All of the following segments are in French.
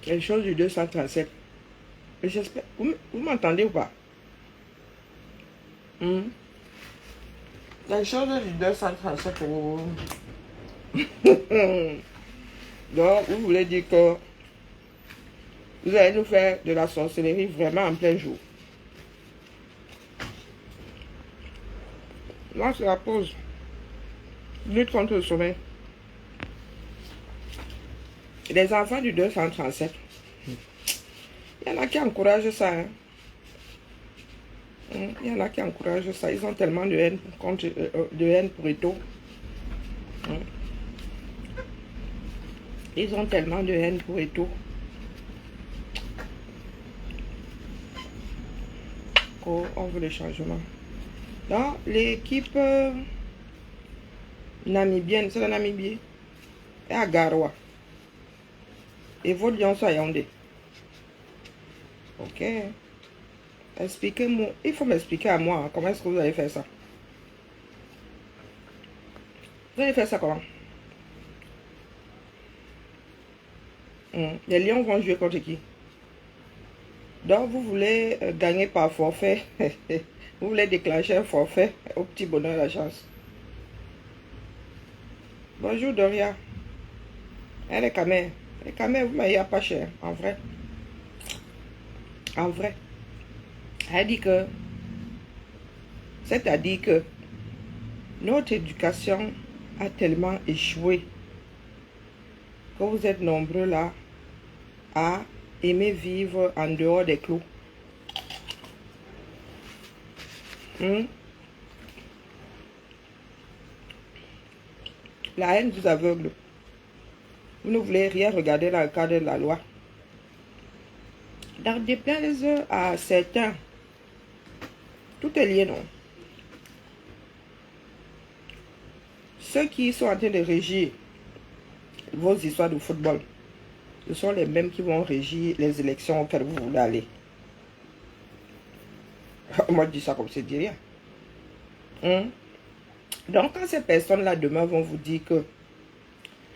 Les choses du 237. Et j'espère. Vous m'entendez ou pas? Les choses du 237 pour vous. Donc, vous voulez dire que vous allez nous faire de la sorcellerie vraiment en plein jour. Là, c'est la pause. Lutte contre le sommeil. Les enfants du 237. Il y en a qui encouragent ça. Hein. Il y en a qui encouragent ça. Ils ont tellement de haine, de haine pour Eto'o. Ils ont tellement de haine pour Eto'o. Oh, on veut le changement. Donc, l'équipe namibienne, c'est la Namibie, est à Garoua. Et vos lions sont à Yaoundé. Ok. Expliquez-moi. Il faut m'expliquer à moi hein, comment est-ce que vous allez faire ça. Vous allez faire ça comment? Les lions vont jouer contre qui? Donc, vous voulez gagner par forfait. Vous voulez déclencher un forfait au petit bonheur la chance. Bonjour Doria. Elle est camère. Les camères, vous m'avez pas cher, en vrai. En vrai. Elle dit que, c'est-à-dire que notre éducation a tellement échoué que vous êtes nombreux là à aimer vivre en dehors des clous. La haine vous aveugle. Vous ne voulez rien regarder dans le cadre de la loi. Dans déplaise à certains, tout est lié, non? Ceux qui sont en train de régir vos histoires de football, ce sont les mêmes qui vont régir les élections auxquelles vous voulez aller. Moi, je dis ça comme c'est dit rien. Donc, quand ces personnes-là demain vont vous dire que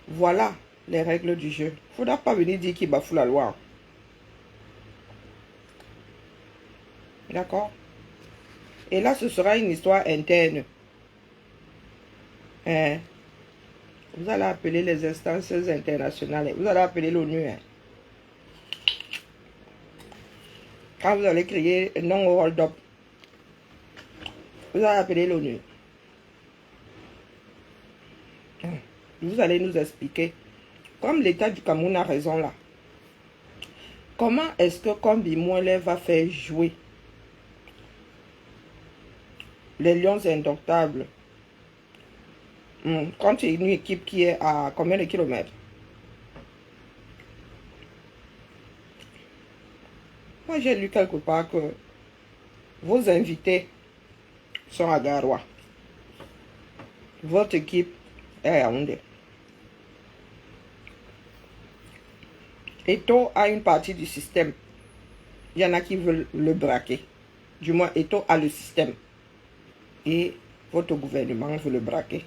voilà les règles du jeu, il ne faudra pas venir dire qu'ils bafouent la loi. D'accord? Et là, ce sera une histoire interne. Vous allez appeler les instances internationales. Vous allez appeler l'ONU. Quand vous allez crier non au hold-up, vous allez appeler l'ONU. Vous allez nous expliquer, comme l'État du Cameroun a raison là, comment est-ce que Kombi Mwele va faire jouer les Lions Indomptables contre une équipe qui est à combien de kilomètres? Moi, j'ai lu quelque part que vos invités sont à Garoua. Votre équipe est à Yaoundé. Eto'o a une partie du système. Il y en a qui veulent le braquer. Du moins, Eto'o a le système. Et votre gouvernement veut le braquer.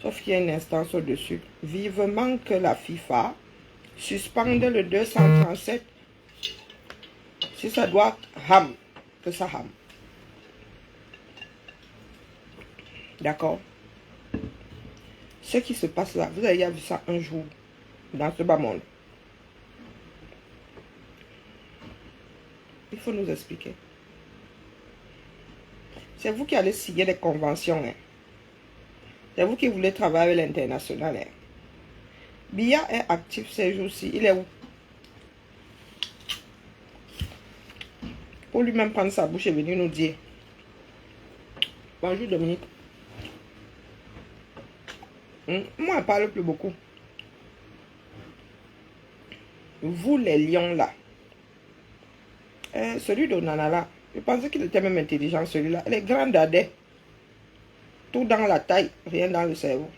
Sauf qu'il y a une instance au-dessus. Vivement que la FIFA suspende le 237. Si ça doit ham, que ça ham. D'accord? Ce qui se passe là, vous avez vu ça un jour dans ce bas monde. Il faut nous expliquer. C'est vous qui allez signer les conventions. C'est vous qui voulez travailler avec l'international. Biya est actif ces jours-ci. Il est où? Pour lui-même prendre sa bouche et venir nous dire. Bonjour Dominique. Moi, elle parle plus beaucoup. Vous, les lions là. Celui de Nana là. Je pensais qu'il était même intelligent, celui-là. Elle est grande dadais. Tout dans la taille, rien dans le cerveau.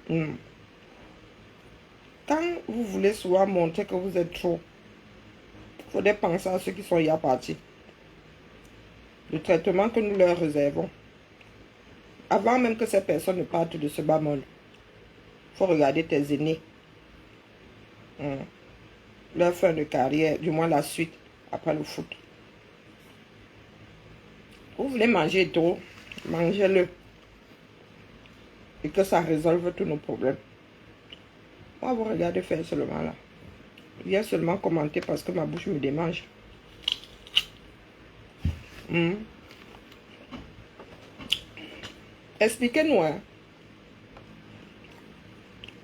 Quand vous voulez souvent montrer que vous êtes trop, il faudrait penser à ceux qui sont hier partis. Le traitement que nous leur réservons. Avant même que ces personnes ne partent de ce bas monde, il faut regarder tes aînés. Leur fin de carrière, du moins la suite, après le foot. Vous voulez manger trop, mangez-le. Et que ça résolve tous nos problèmes. Moi, vous regardez faire seulement là. Il vient seulement commenter parce que ma bouche me démange. Expliquez-nous, hein.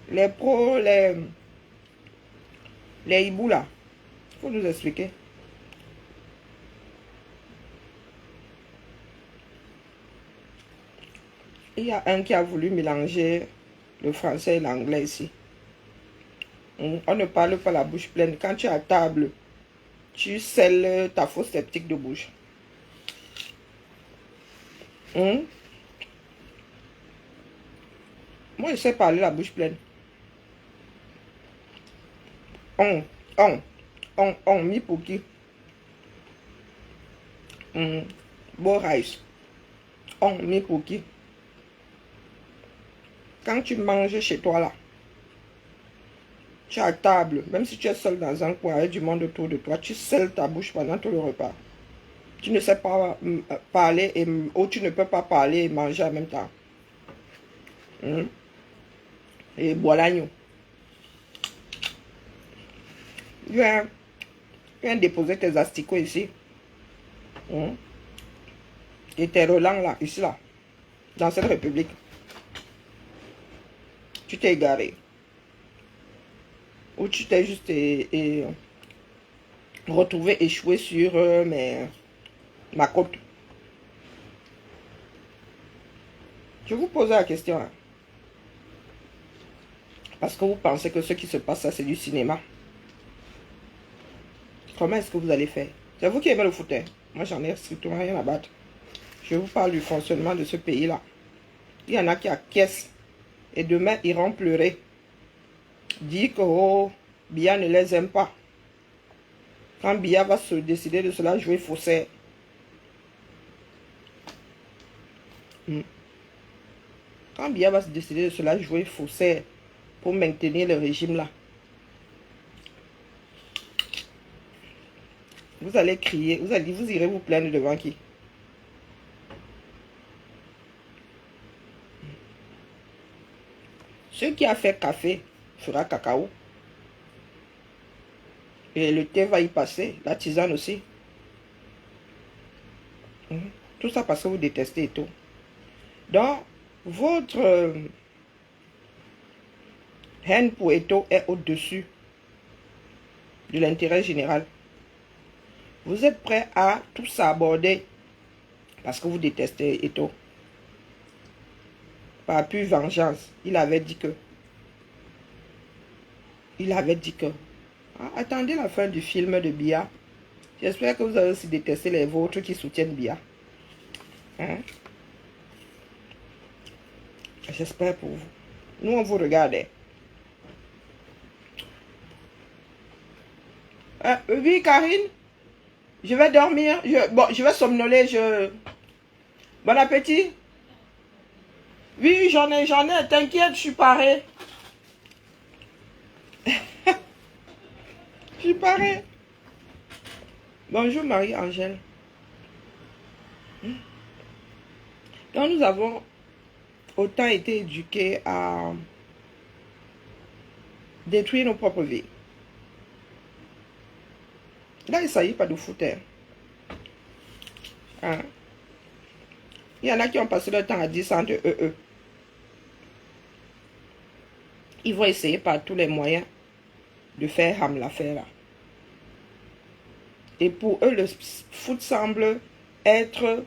Les pros, les hiboux là. Il faut nous expliquer. Il y a un qui a voulu mélanger le français et l'anglais ici. On ne parle pas la bouche pleine. Quand tu es à table, tu scelles ta fausse sceptique de bouche. Moi, je sais parler la bouche pleine. Mi pour qui? Beau rice. Mi pour qui? Quand tu manges chez toi là, tu es à table, même si tu es seul dans un coin avec du monde autour de toi, tu scelles ta bouche pendant tout le repas. Tu ne sais pas parler ou tu ne peux pas parler et manger en même temps. Et voilà, nous. Viens déposer tes asticots ici. Et tes relents là, ici là, dans cette république. Tu t'es égaré. Ou tu t'es juste retrouvé échoué sur ma côte. Je vous pose la question. Hein. Parce que vous pensez que ce qui se passe là, c'est du cinéma. Comment est-ce que vous allez faire? C'est vous qui aimez le foot. Hein? Moi, j'en ai strictement rien à battre. Je vous parle du fonctionnement de ce pays-là. Il y en a qui acquiescent. Et demain, ils iront pleurer. Dire que oh, Biya ne les aime pas. Quand Biya va se décider de cela jouer faussaire. Quand Biya va se décider de cela jouer faussaire pour maintenir le régime là. Vous allez crier, vous irez vous plaindre devant qui? Ceux qui a fait café fera cacao. Et le thé va y passer, la tisane aussi. Tout ça parce que vous détestez et tout. Donc, votre haine pour Eto est au-dessus de l'intérêt général. Vous êtes prêt à tout s'aborder parce que vous détestez Eto. Par pure vengeance, il avait dit que. Ah, attendez la fin du film de Biya. J'espère que vous avez aussi détesté les vôtres qui soutiennent Biya. Hein? J'espère pour vous. Nous, on vous regardait. Oui, Karine. Je vais dormir. Je vais somnoler. Bon appétit. Oui, j'en ai. T'inquiète, je suis paré. Je suis paré. Bonjour, Marie-Angèle. Donc, nous avons autant été éduqués à détruire nos propres vies. Là, il ne s'agit pas de foot. Hein? Il y en a qui ont passé leur temps à dire ça de eux. Ils vont essayer par tous les moyens de faire ham l'affaire là. Et pour eux, le foot semble être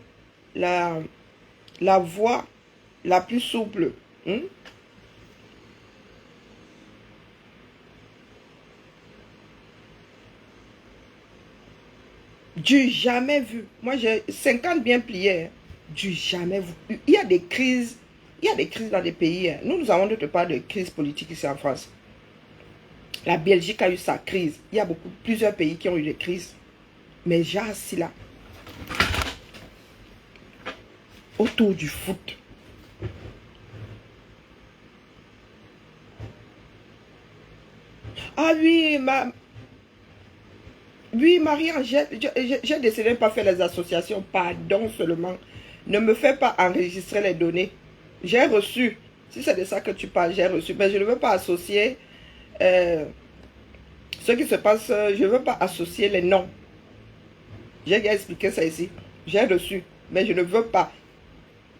la voie la plus souple. Du jamais vu. Moi, j'ai 50 bien pliés. Du jamais vu. Il y a des crises. Il y a des crises dans des pays. Nous avons d'autre part de crise politique ici en France. La Belgique a eu sa crise. Il y a plusieurs pays qui ont eu des crises. Mais j'ai assis là. Autour du foot. Ah oui, oui, Marianne, j'ai décidé de ne pas faire les associations. Pardon seulement. Ne me fais pas enregistrer les données. J'ai reçu. Si c'est de ça que tu parles, j'ai reçu. Mais je ne veux pas associer euh, ce qui se passe. Je ne veux pas associer les noms. J'ai déjà expliqué ça ici. J'ai reçu. Mais je ne veux pas.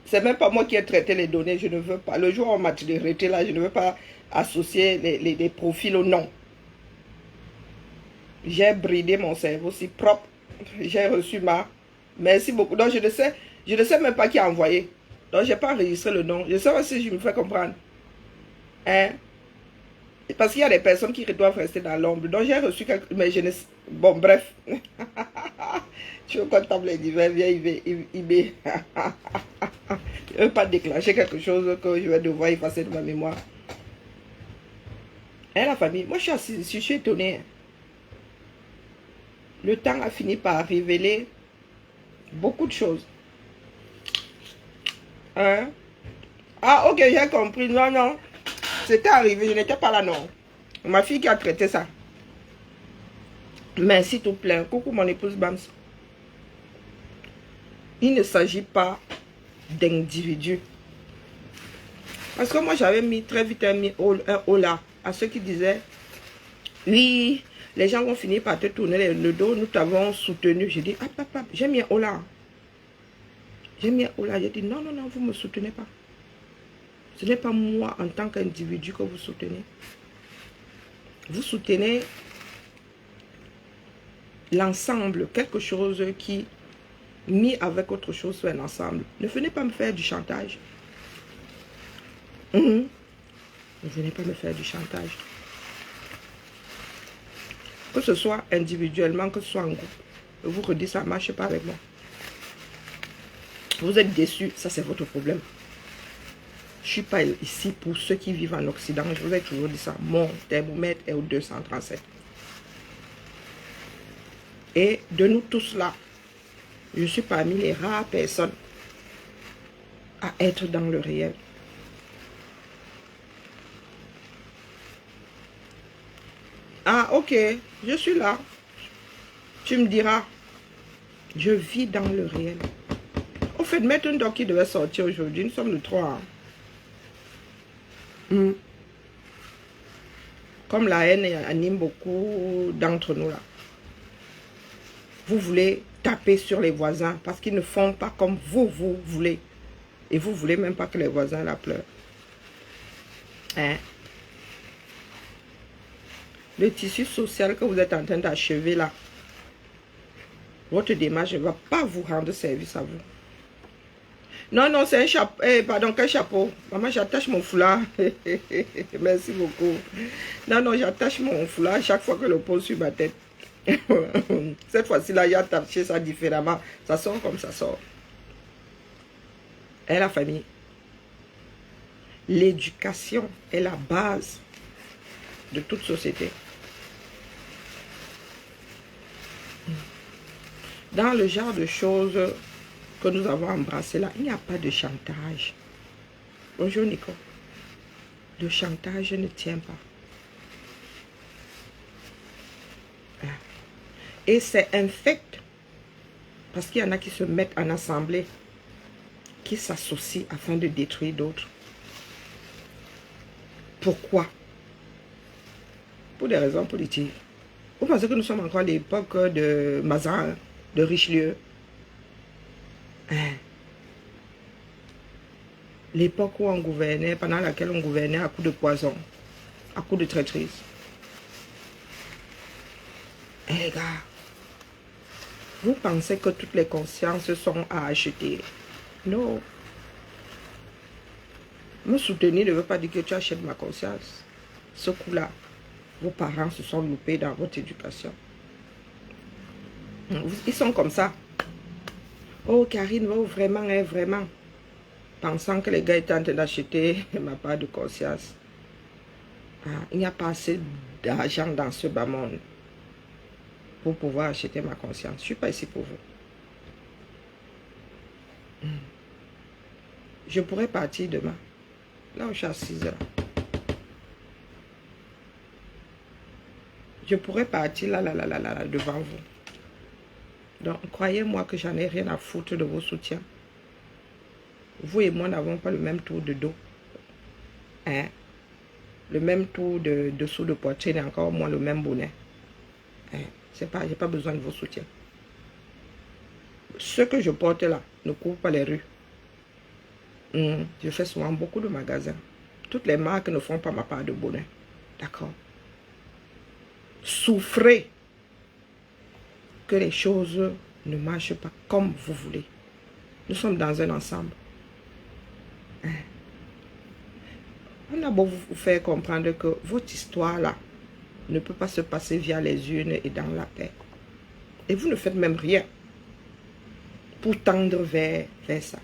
C'est même pas moi qui ai traité les données. Je ne veux pas. Le jour où on m'a traité là, je ne veux pas associer les profils au nom. J'ai bridé mon cerveau si propre. J'ai reçu ma... Merci beaucoup. Donc, je ne sais même pas qui a envoyé. Donc, je n'ai pas enregistré le nom. Je ne sais pas si je me fais comprendre. Hein? Parce qu'il y a des personnes qui doivent rester dans l'ombre. Donc, j'ai reçu quelque... Mais je ne sais... Bon, bref. Tu veux qu'on table les divers, viens, il ne veut pas déclencher quelque chose que je vais devoir effacer de ma mémoire. Hein, la famille? Moi, je suis assise, je suis étonnée. Le temps a fini par révéler beaucoup de choses. Hein? Ah, ok, j'ai compris. Non, non. C'était arrivé, je n'étais pas là, non. Ma fille qui a traité ça. Mais s'il te plaît, coucou mon épouse Bams. Il ne s'agit pas d'individus. Parce que moi, j'avais mis très vite un hola à ceux qui disaient, oui, les gens vont finir par te tourner le dos, nous t'avons soutenu. J'ai dit, ah, papa, j'ai mis un hola. J'ai mis un hola. J'ai dit, non, non, non, vous ne me soutenez pas. Ce n'est pas moi en tant qu'individu que vous soutenez. Vous soutenez l'ensemble, quelque chose qui, mis avec autre chose, soit un ensemble. Ne venez pas me faire du chantage. Ne venez pas me faire du chantage. Que ce soit individuellement, que ce soit en groupe. Je vous redis, ça ne marche pas avec moi. Vous êtes déçus, ça c'est votre problème. Je ne suis pas ici pour ceux qui vivent en Occident. Je vous ai toujours dit ça. Mon thermomètre est au 237. Et de nous tous là, je suis parmi les rares personnes à être dans le réel. Ah, ok, je suis là. Tu me diras, je vis dans le réel. Au fait, mettre un doc qui devait sortir aujourd'hui, nous sommes le 3. Comme la haine anime beaucoup d'entre nous là. Vous voulez taper sur les voisins parce qu'ils ne font pas comme vous voulez. Et vous ne voulez même pas que les voisins la pleurent. Hein? Le tissu social que vous êtes en train d'achever là, votre démarche ne va pas vous rendre service à vous. Non, non, c'est un chapeau. Pardon, quel chapeau? Maman, j'attache mon foulard. Merci beaucoup. Non, non, j'attache mon foulard chaque fois que je le pose sur ma tête. Cette fois-ci, là, il a attaché ça différemment. Ça sort comme ça sort. Et la famille. L'éducation est la base de toute société. Dans le genre de choses que nous avons embrassées là, il n'y a pas de chantage. Bonjour Nico. Le chantage ne tient pas. Et c'est infect parce qu'il y en a qui se mettent en assemblée, qui s'associent afin de détruire d'autres. Pourquoi? Pour des raisons politiques. Vous pensez que nous sommes encore à l'époque de Mazarin, de Richelieu? L'époque où on gouvernait, pendant laquelle on gouvernait à coups de poison, à coups de traîtrise. Les gars, vous pensez que toutes les consciences sont à acheter? Non. Me soutenir ne veut pas dire que tu achètes ma conscience. Ce coup-là, vos parents se sont loupés dans votre éducation. Ils sont comme ça. Oh, Karine, oh, vraiment, hein, vraiment. Pensant que les gars étaient en train d'acheter ma part de conscience. Ah, il n'y a pas assez d'argent dans ce bas monde pour pouvoir acheter ma conscience. Je ne suis pas ici pour vous. Je pourrais partir demain. Là où je suis assise là. Je pourrais partir là, devant vous. Donc, croyez-moi que j'en ai rien à foutre de vos soutiens. Vous et moi n'avons pas le même tour de dos. Hein? Le même tour de dessous de poitrine et encore moins le même bonnet. Hein? J'ai pas besoin de vos soutiens. Ce que je porte là ne couvre pas les rues. Je fais souvent beaucoup de magasins. Toutes les marques ne font pas ma part de bonnet. D'accord? Souffrez que les choses ne marchent pas comme vous voulez. Nous sommes dans un ensemble. On a beau vous faire comprendre que votre histoire là ne peut pas se passer via les urnes et dans la paix. Et vous ne faites même rien pour tendre vers ça.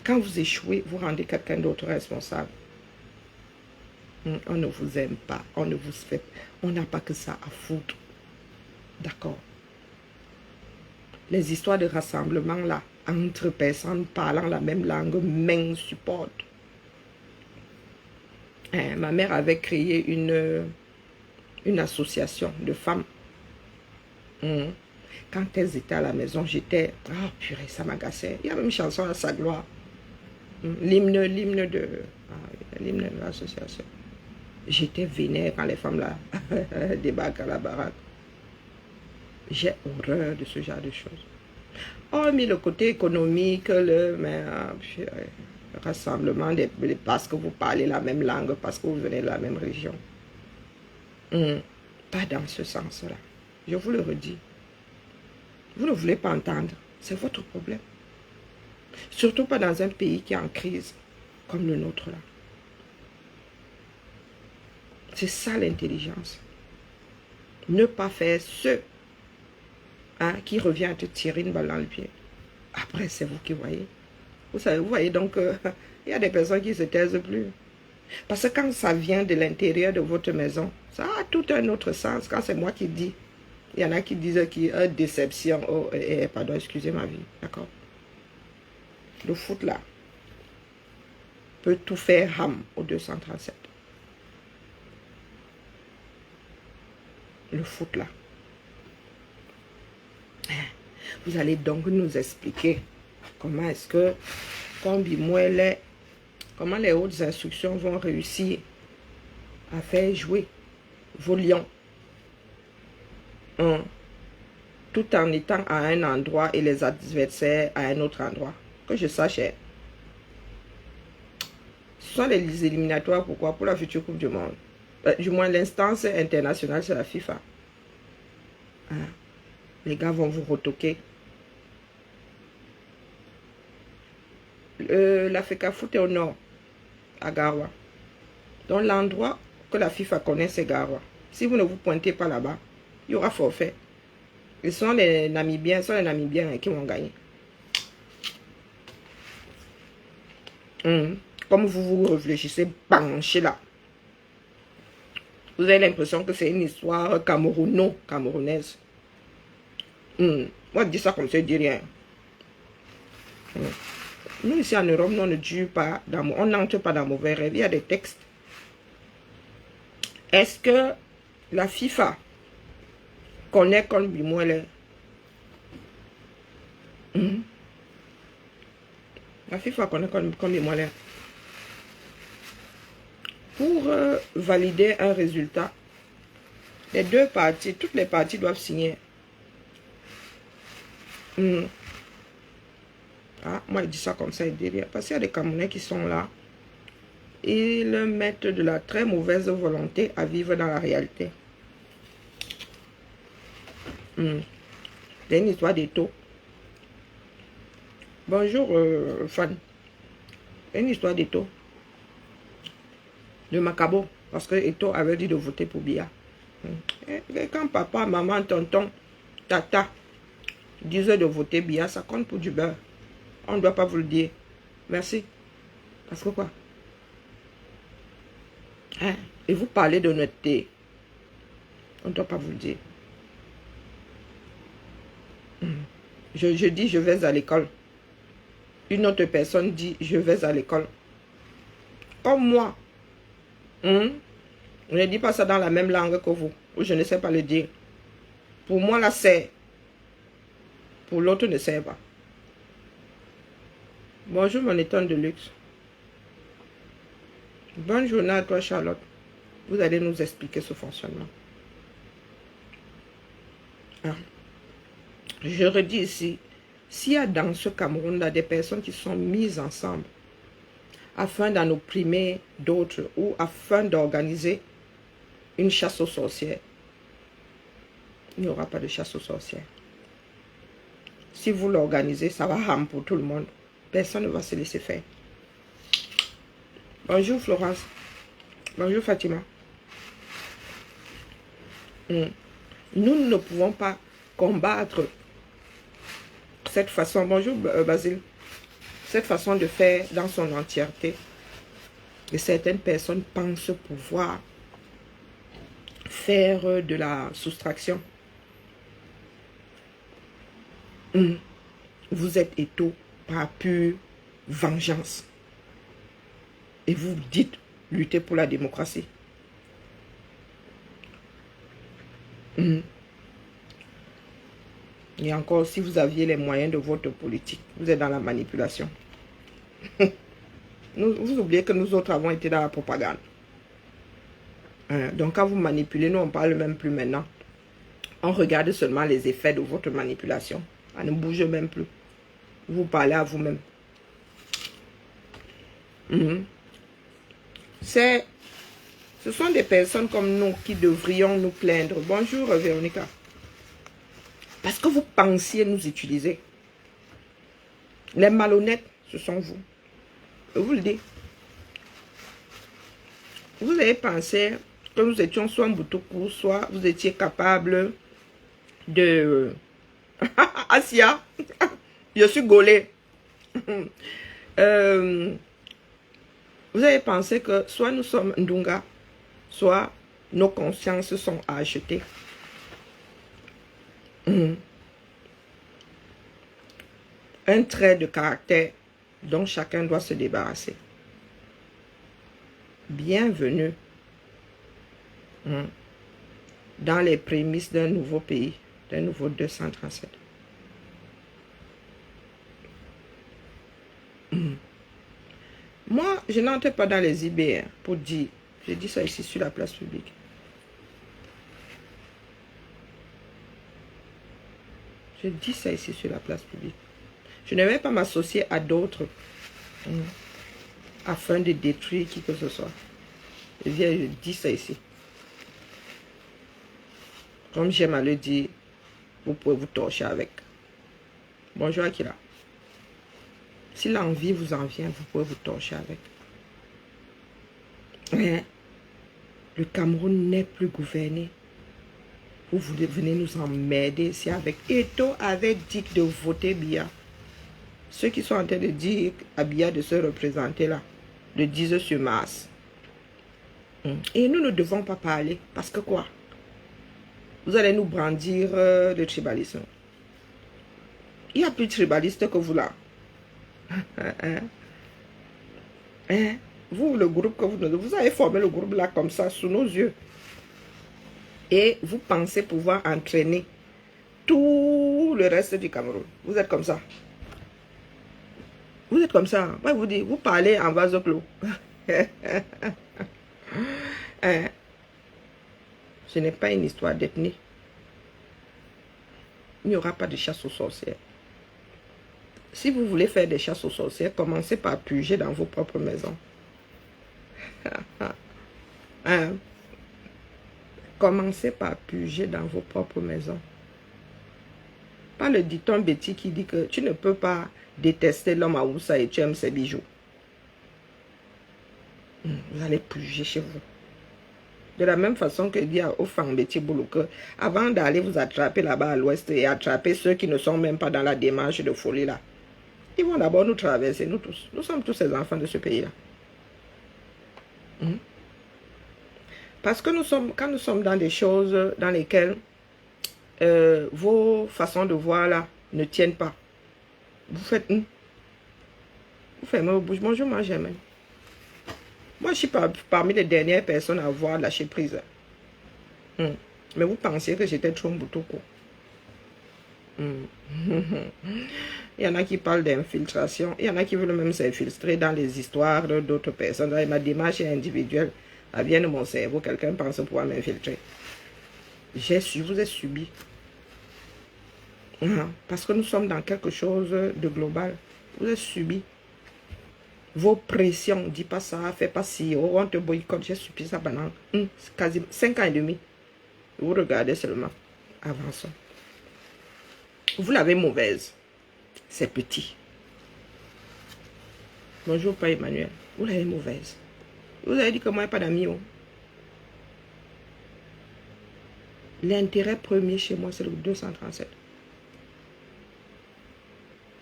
Quand vous échouez, vous rendez quelqu'un d'autre responsable. On ne vous aime pas, on ne vous fait, on n'a pas que ça à foutre. D'accord? Les histoires de rassemblement là, entre personnes parlant la même langue, m'insupportent. Ma mère avait créé une association de femmes. Quand elles étaient à la maison, j'étais... Ah, purée, ça m'agaçait. Il y a même une chanson à sa gloire. L'hymne de l'association. J'étais vénère quand les femmes là débarquent à la baraque. J'ai horreur de ce genre de choses. Hormis le côté économique, le rassemblement, parce que vous parlez la même langue, parce que vous venez de la même région. Pas dans ce sens-là. Je vous le redis. Vous ne voulez pas entendre. C'est votre problème. Surtout pas dans un pays qui est en crise comme le nôtre là. C'est ça l'intelligence. Ne pas faire ce qui revient à te tirer une balle dans le pied. Après, c'est vous qui voyez. Vous savez, vous voyez donc, il y a des personnes qui ne se taisent plus. Parce que quand ça vient de l'intérieur de votre maison, ça a tout un autre sens. Quand c'est moi qui dis, il y en a qui disent qu'il y a déception. Oh, pardon, excusez ma vie. D'accord? Le foot là peut tout faire ham au 237. Le foot là. Vous allez donc nous expliquer comment est-ce que, comment les hautes instructions vont réussir à faire jouer vos lions tout en étant à un endroit et les adversaires à un autre endroit. Que je sache, ce sont les éliminatoires. Pourquoi? Pour la future Coupe du Monde. Du moins, l'instance internationale, c'est la FIFA. Les gars vont vous retoquer. La FECAFOOT est au nord, à Garoua. Donc l'endroit que la FIFA connaît, c'est Garoua. Si vous ne vous pointez pas là-bas, il y aura forfait. Ce sont les Namibiens, qui vont gagner. Comme vous réfléchissez, banchez là. Vous avez l'impression que c'est une histoire camerounaise. Moi, je dis ça comme ça, je dis rien. Nous, ici en Europe, nous, on ne dure pas, on n'entre pas dans mauvais rêve. Il y a des textes. Est-ce que la FIFA connaît comme Bimoele? La FIFA connaît comme Bimoele. Pour valider un résultat, les deux parties, toutes les parties doivent signer. Moi, je dis ça comme ça, il dit rien. Parce qu'il y a des Camerounais qui sont là. Ils mettent de la très mauvaise volonté à vivre dans la réalité. C'est une histoire d'Eto. Bonjour, fan. C'est une histoire d'Eto. De Macabo. Parce que Eto avait dit de voter pour Biya. Et quand papa, maman, tonton, tata disaient de voter Biya, ça compte pour du beurre. On ne doit pas vous le dire. Merci. Parce que quoi? Et vous parlez d'honnêteté. On ne doit pas vous le dire. Je dis je vais à l'école. Une autre personne dit je vais à l'école. Comme moi. On ne dit pas ça dans la même langue que vous. ou je ne sais pas le dire. Pour moi, là, c'est. Pour l'autre, ne sert pas. Bonjour, mon étonne de luxe. Bonne journée à toi, Charlotte. Vous allez nous expliquer ce fonctionnement. Ah. Je redis ici, s'il y a dans ce Cameroun-là des personnes qui sont mises ensemble afin d'en opprimer d'autres ou afin d'organiser une chasse aux sorcières, il n'y aura pas de chasse aux sorcières. Si vous l'organisez, ça va rame pour tout le monde. Personne ne va se laisser faire. Bonjour Florence. Bonjour Fatima. Nous ne pouvons pas combattre cette façon. Bonjour Basile. Cette façon de faire dans son entièreté. Et certaines personnes pensent pouvoir faire de la soustraction. Vous êtes étau par pure vengeance. Et vous dites lutter pour la démocratie. Et encore, si vous aviez les moyens de votre politique, vous êtes dans la manipulation. Vous oubliez que nous autres avons été dans la propagande. Donc quand vous manipulez, nous on parle même plus maintenant. On regarde seulement les effets de votre manipulation. On ne bouge même plus. Vous parlez à vous-même. Ce sont des personnes comme nous qui devrions nous plaindre. Bonjour Véronica. Parce que vous pensiez nous utiliser. Les malhonnêtes, ce sont vous. Je vous le dis. Vous avez pensé que nous étions soit Mboutoukou, soit vous étiez capable de... Asia, je suis gaulé. Vous avez pensé que soit nous sommes Ndunga, soit nos consciences sont à acheter. Un trait de caractère dont chacun doit se débarrasser. Bienvenue dans les prémices d'un nouveau pays, d'un nouveau 237. Moi, je n'entre pas dans les IBR pour dire, je dis ça ici sur la place publique. Je dis ça ici sur la place publique. Je ne vais pas m'associer à d'autres afin de détruire qui que ce soit. Je dis ça ici. Comme j'aime à le dire, vous pouvez vous torcher avec. Bonjour Akira. Si l'envie vous en vient, vous pouvez vous torcher avec. Mais le Cameroun n'est plus gouverné. Vous venez nous emmerder ici avec. Eto avait dit de voter Biya. Ceux qui sont en train de dire à Biya de se représenter là, le disent sur Mars. Et nous ne devons pas parler. Parce que quoi? Vous allez nous brandir le tribalisme. Il n'y a plus de tribaliste que vous là. Vous, le groupe que vous avez formé le groupe là comme ça sous nos yeux. Et vous pensez pouvoir entraîner tout le reste du Cameroun. Vous êtes comme ça. Vous êtes comme ça. Moi, vous dites, vous parlez en vase clos. Ce n'est pas une histoire d'ethnie. Il n'y aura pas de chasse aux sorcières. Si vous voulez faire des chasses aux sorcières, commencez par purger dans vos propres maisons. Commencez par purger dans vos propres maisons. Pas le dicton Betty qui dit que tu ne peux pas détester l'homme à Oussa et tu aimes ses bijoux. Vous allez purger chez vous. De la même façon que dit au Fang Betty Boulou que avant d'aller vous attraper là-bas à l'ouest et attraper ceux qui ne sont même pas dans la démarche de folie là, ils vont d'abord nous traverser, nous tous. Nous sommes tous les enfants de ce pays-là. Parce que quand nous sommes dans des choses dans lesquelles vos façons de voir là ne tiennent pas, vous faites vous fermez vos bouches. Bonjour, moi j'aime. Moi je suis parmi les dernières personnes à avoir lâché prise. Mais vous pensiez que j'étais trop Mboutoko. Il y en a qui parlent d'infiltration. Il y en a qui veulent même s'infiltrer dans les histoires d'autres personnes. Ma démarche est individuelle. Elle vient de mon cerveau. Quelqu'un pense pouvoir m'infiltrer. Vous avez subi. Parce que nous sommes dans quelque chose de global. Vous avez subi. Vos pressions. Dis pas ça, fais pas ci. Oh, on te boycotte. J'ai subi ça pendant quasiment 5 ans et demi. Vous regardez seulement. Avançons. Vous l'avez mauvaise. C'est petit. Bonjour, Père Emmanuel. Vous l'avez mauvaise. Vous avez dit que moi, il n'y a pas d'amis. Oh. L'intérêt premier chez moi, c'est le 237.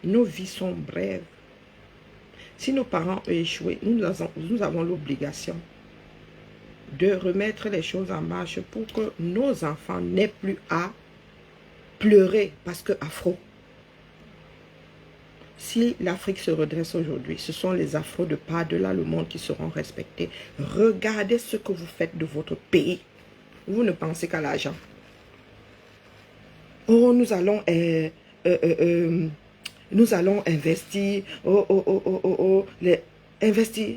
Nos vies sont brèves. Si nos parents ont échoué, nous avons l'obligation de remettre les choses en marche pour que nos enfants n'aient plus à pleurer parce que afro. Si l'Afrique se redresse aujourd'hui, ce sont les afros de par-delà le monde qui seront respectés. Regardez ce que vous faites de votre pays. Vous ne pensez qu'à l'argent. Oh, nous allons investir. Investir.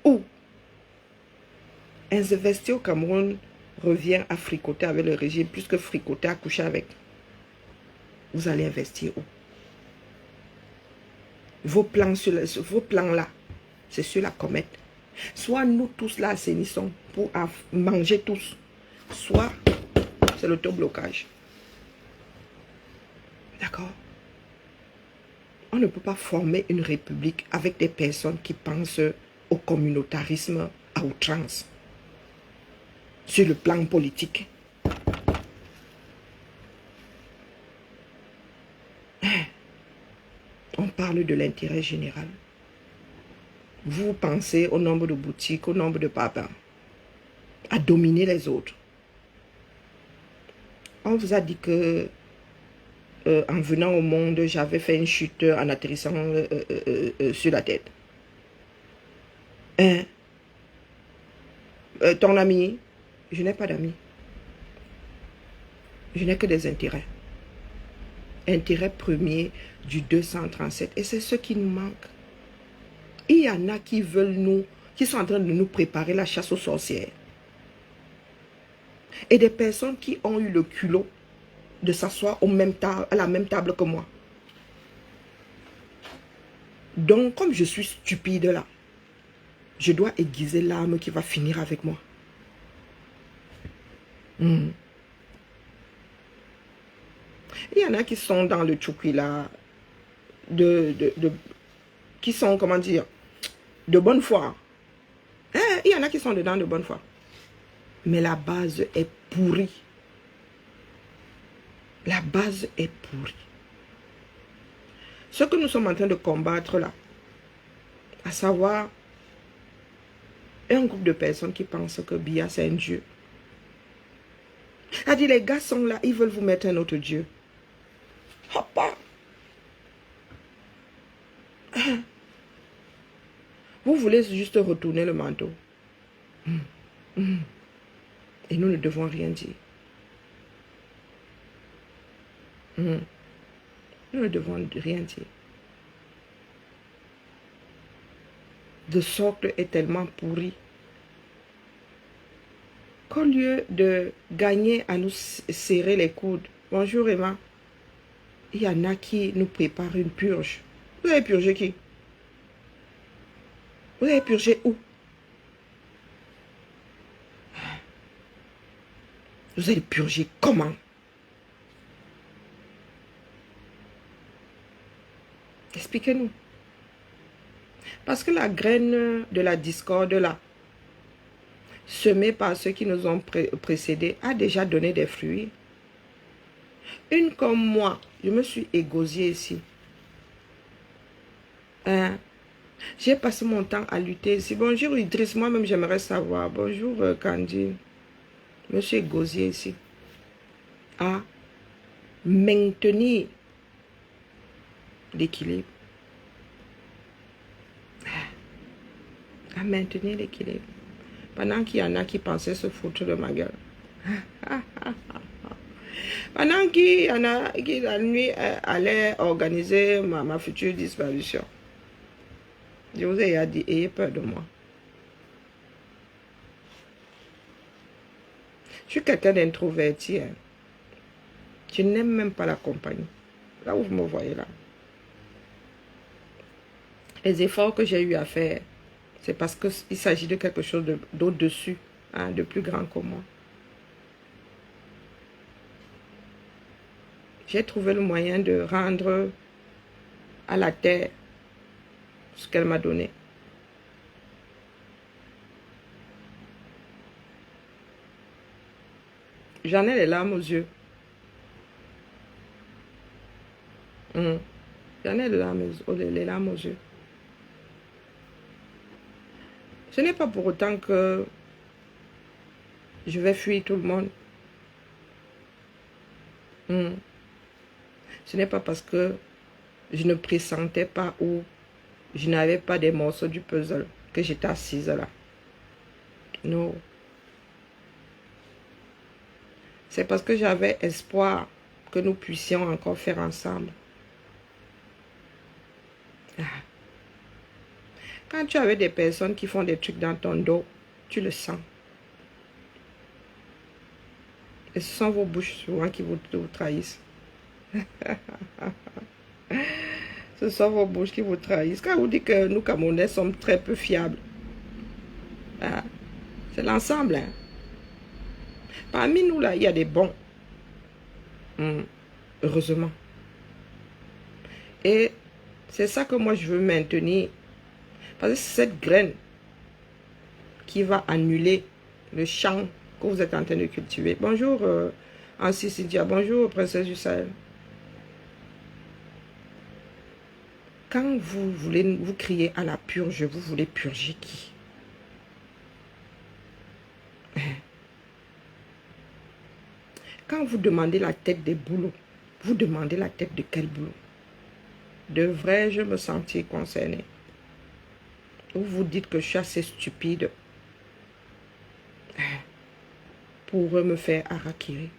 Où? Investir au Cameroun revient à fricoter avec le régime, plus que fricoter à coucher avec. Vous allez investir où? Vos plans là, c'est sur la comète. Soit nous tous là assainissons pour manger tous, soit c'est l'autoblocage. D'accord? On ne peut pas former une république avec des personnes qui pensent au communautarisme à outrance. Sur le plan politique. On parle de l'intérêt général. Vous pensez au nombre de boutiques, au nombre de papas, à dominer les autres. On vous a dit que en venant au monde, j'avais fait une chute en atterrissant sur la tête. Ton ami, je n'ai pas d'amis. Je n'ai que des intérêts. Intérêt premier du 237. Et c'est ce qui nous manque. Il y en a qui veulent qui sont en train de nous préparer la chasse aux sorcières. Et des personnes qui ont eu le culot de s'asseoir à la même table que moi. Donc, comme je suis stupide là, je dois aiguiser l'arme qui va finir avec moi. Il y en a qui sont dans le tchoukwi là, qui sont, comment dire, de bonne foi. Il y en a qui sont dedans de bonne foi. Mais la base est pourrie. La base est pourrie. Ce que nous sommes en train de combattre là, à savoir un groupe de personnes qui pensent que Biya c'est un dieu. Elle dit, les gars sont là, ils veulent vous mettre un autre dieu. Hoppa. Vous voulez juste retourner le manteau. Et nous ne devons rien dire. Nous ne devons rien dire. Le socle est tellement pourri qu'au lieu de gagner à nous serrer les coudes, bonjour Emma, il y en a qui nous préparent une purge. Vous avez purgé qui? Vous avez purgé où? Vous allez purger comment? Expliquez-nous. Parce que la graine de la discorde là, semée par ceux qui nous ont précédés, a déjà donné des fruits. Une comme moi, je me suis égosiée ici. J'ai passé mon temps à lutter ici. Bonjour Idriss, moi-même j'aimerais savoir. Bonjour Candy. Je me suis égosiée ici. À maintenir l'équilibre. À maintenir l'équilibre. Pendant qu'il y en a qui pensaient se foutre de ma gueule. Pendant qu'il y en a qui la nuit allait organiser ma future disparition. Je vous ai dit, ayez peur de moi. Je suis quelqu'un d'introverti. Hein. Je n'aime même pas la compagnie. Là où vous me voyez là. Les efforts que j'ai eu à faire, c'est parce qu'il s'agit de quelque chose d'au-dessus, hein, de plus grand que moi. J'ai trouvé le moyen de rendre à la terre ce qu'elle m'a donné. J'en ai les larmes aux yeux. J'en ai les larmes aux yeux. Ce n'est pas pour autant que je vais fuir tout le monde. Ce n'est pas parce que je ne pressentais pas ou je n'avais pas des morceaux du puzzle que j'étais assise là. Non. C'est parce que j'avais espoir que nous puissions encore faire ensemble. Quand tu avais des personnes qui font des trucs dans ton dos, tu le sens. Et ce sont vos bouches souvent qui vous trahissent. Ce sont vos bouches qui vous trahissent. Quand vous dites que nous, Camerounais, sommes très peu fiables, c'est l'ensemble. Hein. Parmi nous, là, il y a des bons. Heureusement. Et c'est ça que moi, je veux maintenir. Parce que c'est cette graine qui va annuler le champ que vous êtes en train de cultiver. Bonjour, Ansi Cynthia. Bonjour, Princesse du Sahel. Quand vous voulez vous crier à la purge, vous voulez purger qui? Quand vous demandez la tête des boulots, vous demandez la tête de quel boulot? Devrais-je me sentir concerné? Ou vous dites que je suis assez stupide pour me faire harakiri?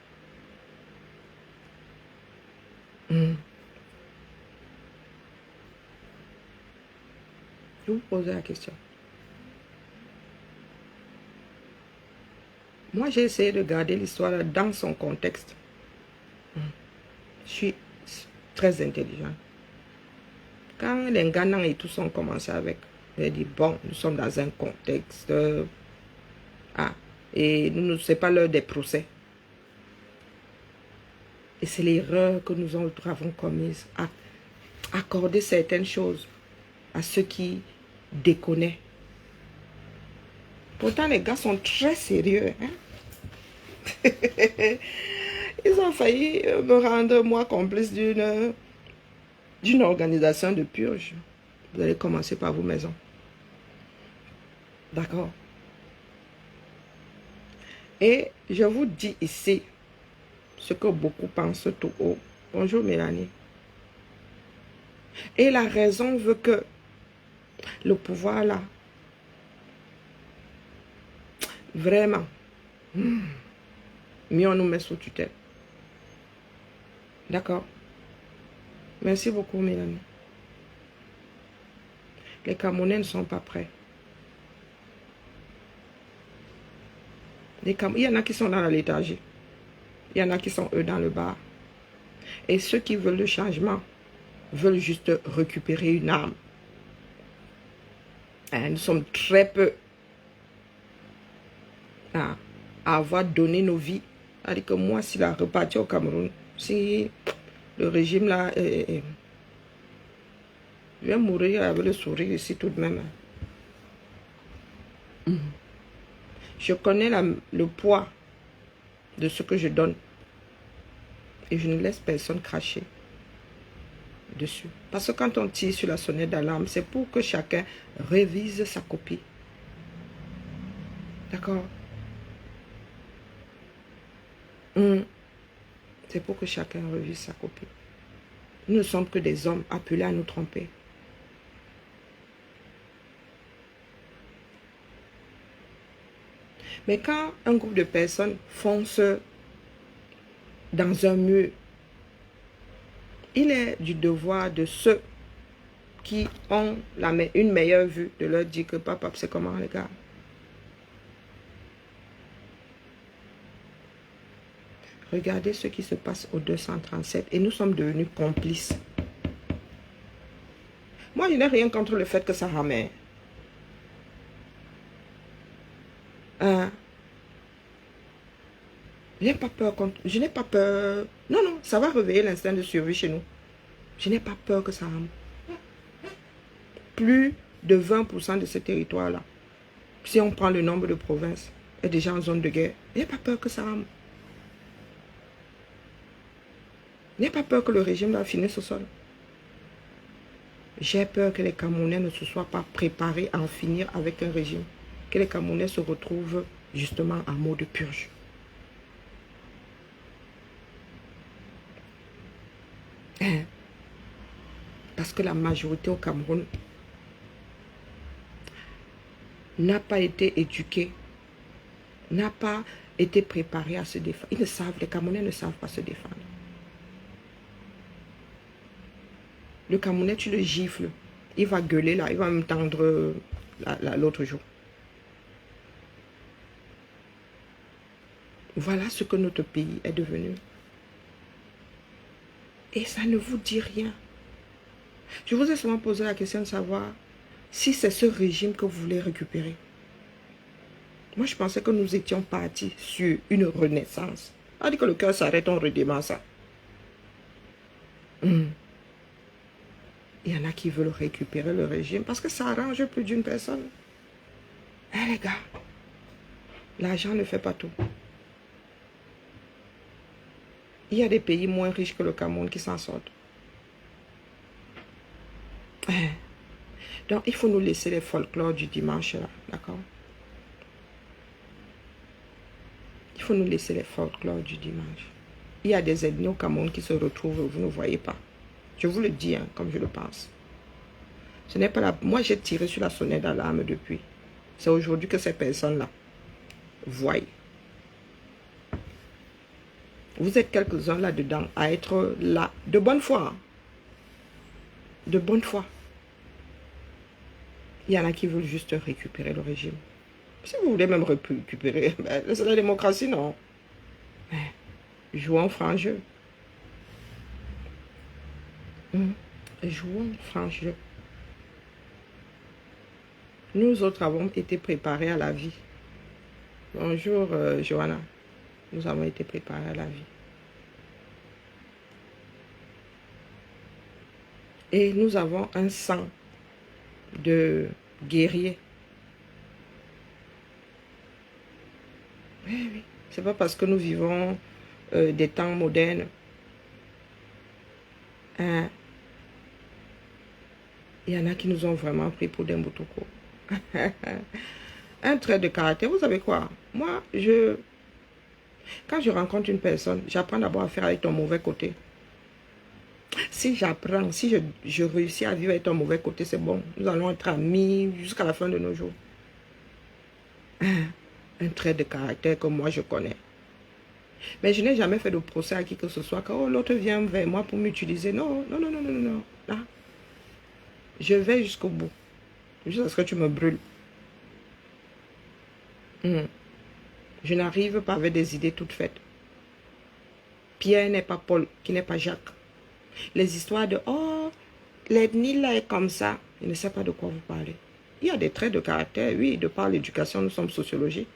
Je vous pose la question. Moi, j'ai essayé de garder l'histoire dans son contexte. Je suis très intelligent. Quand les Ghanans et tous ont commencé avec, j'ai dit, bon, nous sommes dans un contexte. Et ce n'est pas l'heure des procès. Et c'est l'erreur que nous avons commise. Accorder certaines choses à ceux qui déconnaissent. Pourtant, les gars sont très sérieux. Hein? Ils ont failli me rendre, moi, complice d'une organisation de purge. Vous allez commencer par vos maisons. D'accord? Et je vous dis ici ce que beaucoup pensent tout haut. Bonjour Mélanie. Et la raison veut que le pouvoir là, vraiment, mieux on nous met sous tutelle. D'accord? Merci beaucoup Mélanie. Les Camerounais ne sont pas prêts. Il y en a qui sont dans la léthargie. Il y en a qui sont eux dans le bar. Et ceux qui veulent le changement veulent juste récupérer une âme. Nous sommes très peu à avoir donné nos vies. C'est-à-dire que moi, s'il a reparti au Cameroun, si le régime là, je vais mourir avec le sourire ici tout de même. Je connais le poids de ce que je donne. Et je ne laisse personne cracher dessus. Parce que quand on tire sur la sonnette d'alarme, c'est pour que chacun révise sa copie. D'accord? C'est pour que chacun révise sa copie. Nous ne sommes que des hommes appelés à nous tromper. Mais quand un groupe de personnes fonce dans un mur, il est du devoir de ceux qui ont une meilleure vue de leur dire que papa, c'est comment les gars? Regardez ce qui se passe au 237 et nous sommes devenus complices. Moi, je n'ai rien contre le fait que ça ramène. Je n'ai pas peur. Je n'ai pas peur. Non, non, ça va réveiller l'instinct de survie chez nous. Je n'ai pas peur que ça rame. Plus de 20% de ce territoire-là, si on prend le nombre de provinces, est déjà en zone de guerre. Je n'ai pas peur que ça rame. Je n'ai pas peur que le régime va finir ce sol. J'ai peur que les Camerounais ne se soient pas préparés à en finir avec un régime. Que les Camerounais se retrouvent justement en mode purge. Parce que la majorité au Cameroun n'a pas été éduquée, n'a pas été préparée à se défendre. Ils ne savent, les Camerounais ne savent pas se défendre. Le Camerounais, tu le gifles, il va gueuler là, il va me tendre l'autre jour. Voilà ce que notre pays est devenu. Et ça ne vous dit rien. Je vous ai seulement posé la question de savoir si c'est ce régime que vous voulez récupérer. Moi, je pensais que nous étions partis sur une renaissance. On dit que le cœur s'arrête, on redémarre ça. Il y en a qui veulent récupérer le régime parce que ça arrange plus d'une personne. Eh les gars, l'argent ne fait pas tout. Il y a des pays moins riches que le Cameroun qui s'en sortent. Donc, il faut nous laisser les folklores du dimanche là, d'accord? Il faut nous laisser les folklores du dimanche. Il y a des ethnies au Cameroun qui se retrouvent, vous ne voyez pas. Je vous le dis, hein, comme je le pense. Ce n'est pas la... Moi, j'ai tiré sur la sonnette d'alarme depuis. C'est aujourd'hui que ces personnes-là voient. Vous êtes quelques-uns là-dedans à être là de bonne foi. De bonne foi. Il y en a qui veulent juste récupérer le régime. Si vous voulez même récupérer, c'est la démocratie, non. Mais jouons franc jeu. Jouons franc jeu. Nous autres avons été préparés à la vie. Bonjour, Johanna. Nous avons été préparés à la vie. Et nous avons un sang de guerrier. Oui, oui. C'est pas parce que nous vivons des temps modernes. Il y en a qui nous ont vraiment pris pour des moutoukou. Un trait de caractère, vous savez quoi? Moi, quand je rencontre une personne, j'apprends d'abord à faire avec ton mauvais côté. Si j'apprends, si je réussis à vivre avec ton mauvais côté, c'est bon. Nous allons être amis jusqu'à la fin de nos jours. Un trait de caractère que moi je connais. Mais je n'ai jamais fait de procès à qui que ce soit. Quand l'autre vient vers moi pour m'utiliser. Non, non, non, non, non, non. Là, je vais jusqu'au bout. Jusqu'à ce que tu me brûles. Je n'arrive pas avec des idées toutes faites. Pierre n'est pas Paul, qui n'est pas Jacques. Les histoires de « Oh, l'ethnie là est comme ça ». Je ne sais pas de quoi vous parlez. Il y a des traits de caractère, oui, de par l'éducation, nous sommes sociologiques.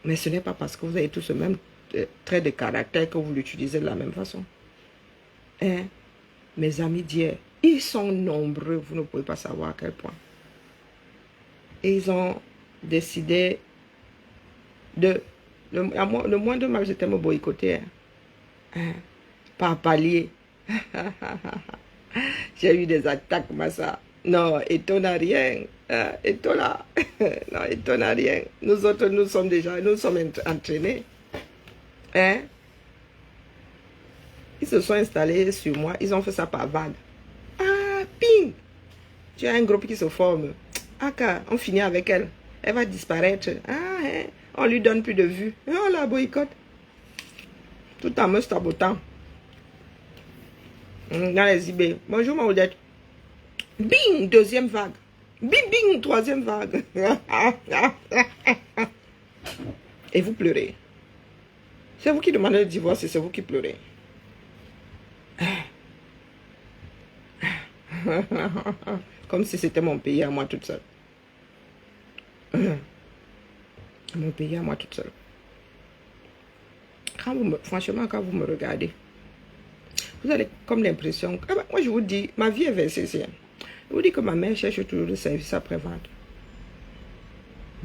Mais ce n'est pas parce que vous avez tous ce même trait de caractère que vous l'utilisez de la même façon. Hein? Mes amis d'hier, ils sont nombreux, vous ne pouvez pas savoir à quel point. Et ils ont décidé de... Le moindre mal, c'était me boycotter. Hein? Par palier. J'ai eu des attaques, Massa. Non, Eto n'a rien. Eto là. Non, Eto n'a rien. Nous autres, nous sommes entraînés. Hein? Ils se sont installés sur moi. Ils ont fait ça par vague. Ah, ping! Tu as un groupe qui se forme. Ah, on finit avec elle. Elle va disparaître. Ah, hein, on lui donne plus de vues. On la boycotte. Tout en me sabotant. Dans les IB. Bonjour, ma Odette. Bing, deuxième vague. Bing, bing, troisième vague. Et vous pleurez. C'est vous qui demandez le divorce et c'est vous qui pleurez. Comme si c'était mon pays à moi toute seule. Mon pays à moi toute seule. Franchement, quand vous me regardez, vous avez comme l'impression que... moi, je vous dis, ma vie est versée ici. Je vous dis que ma mère cherche toujours le service après-vente.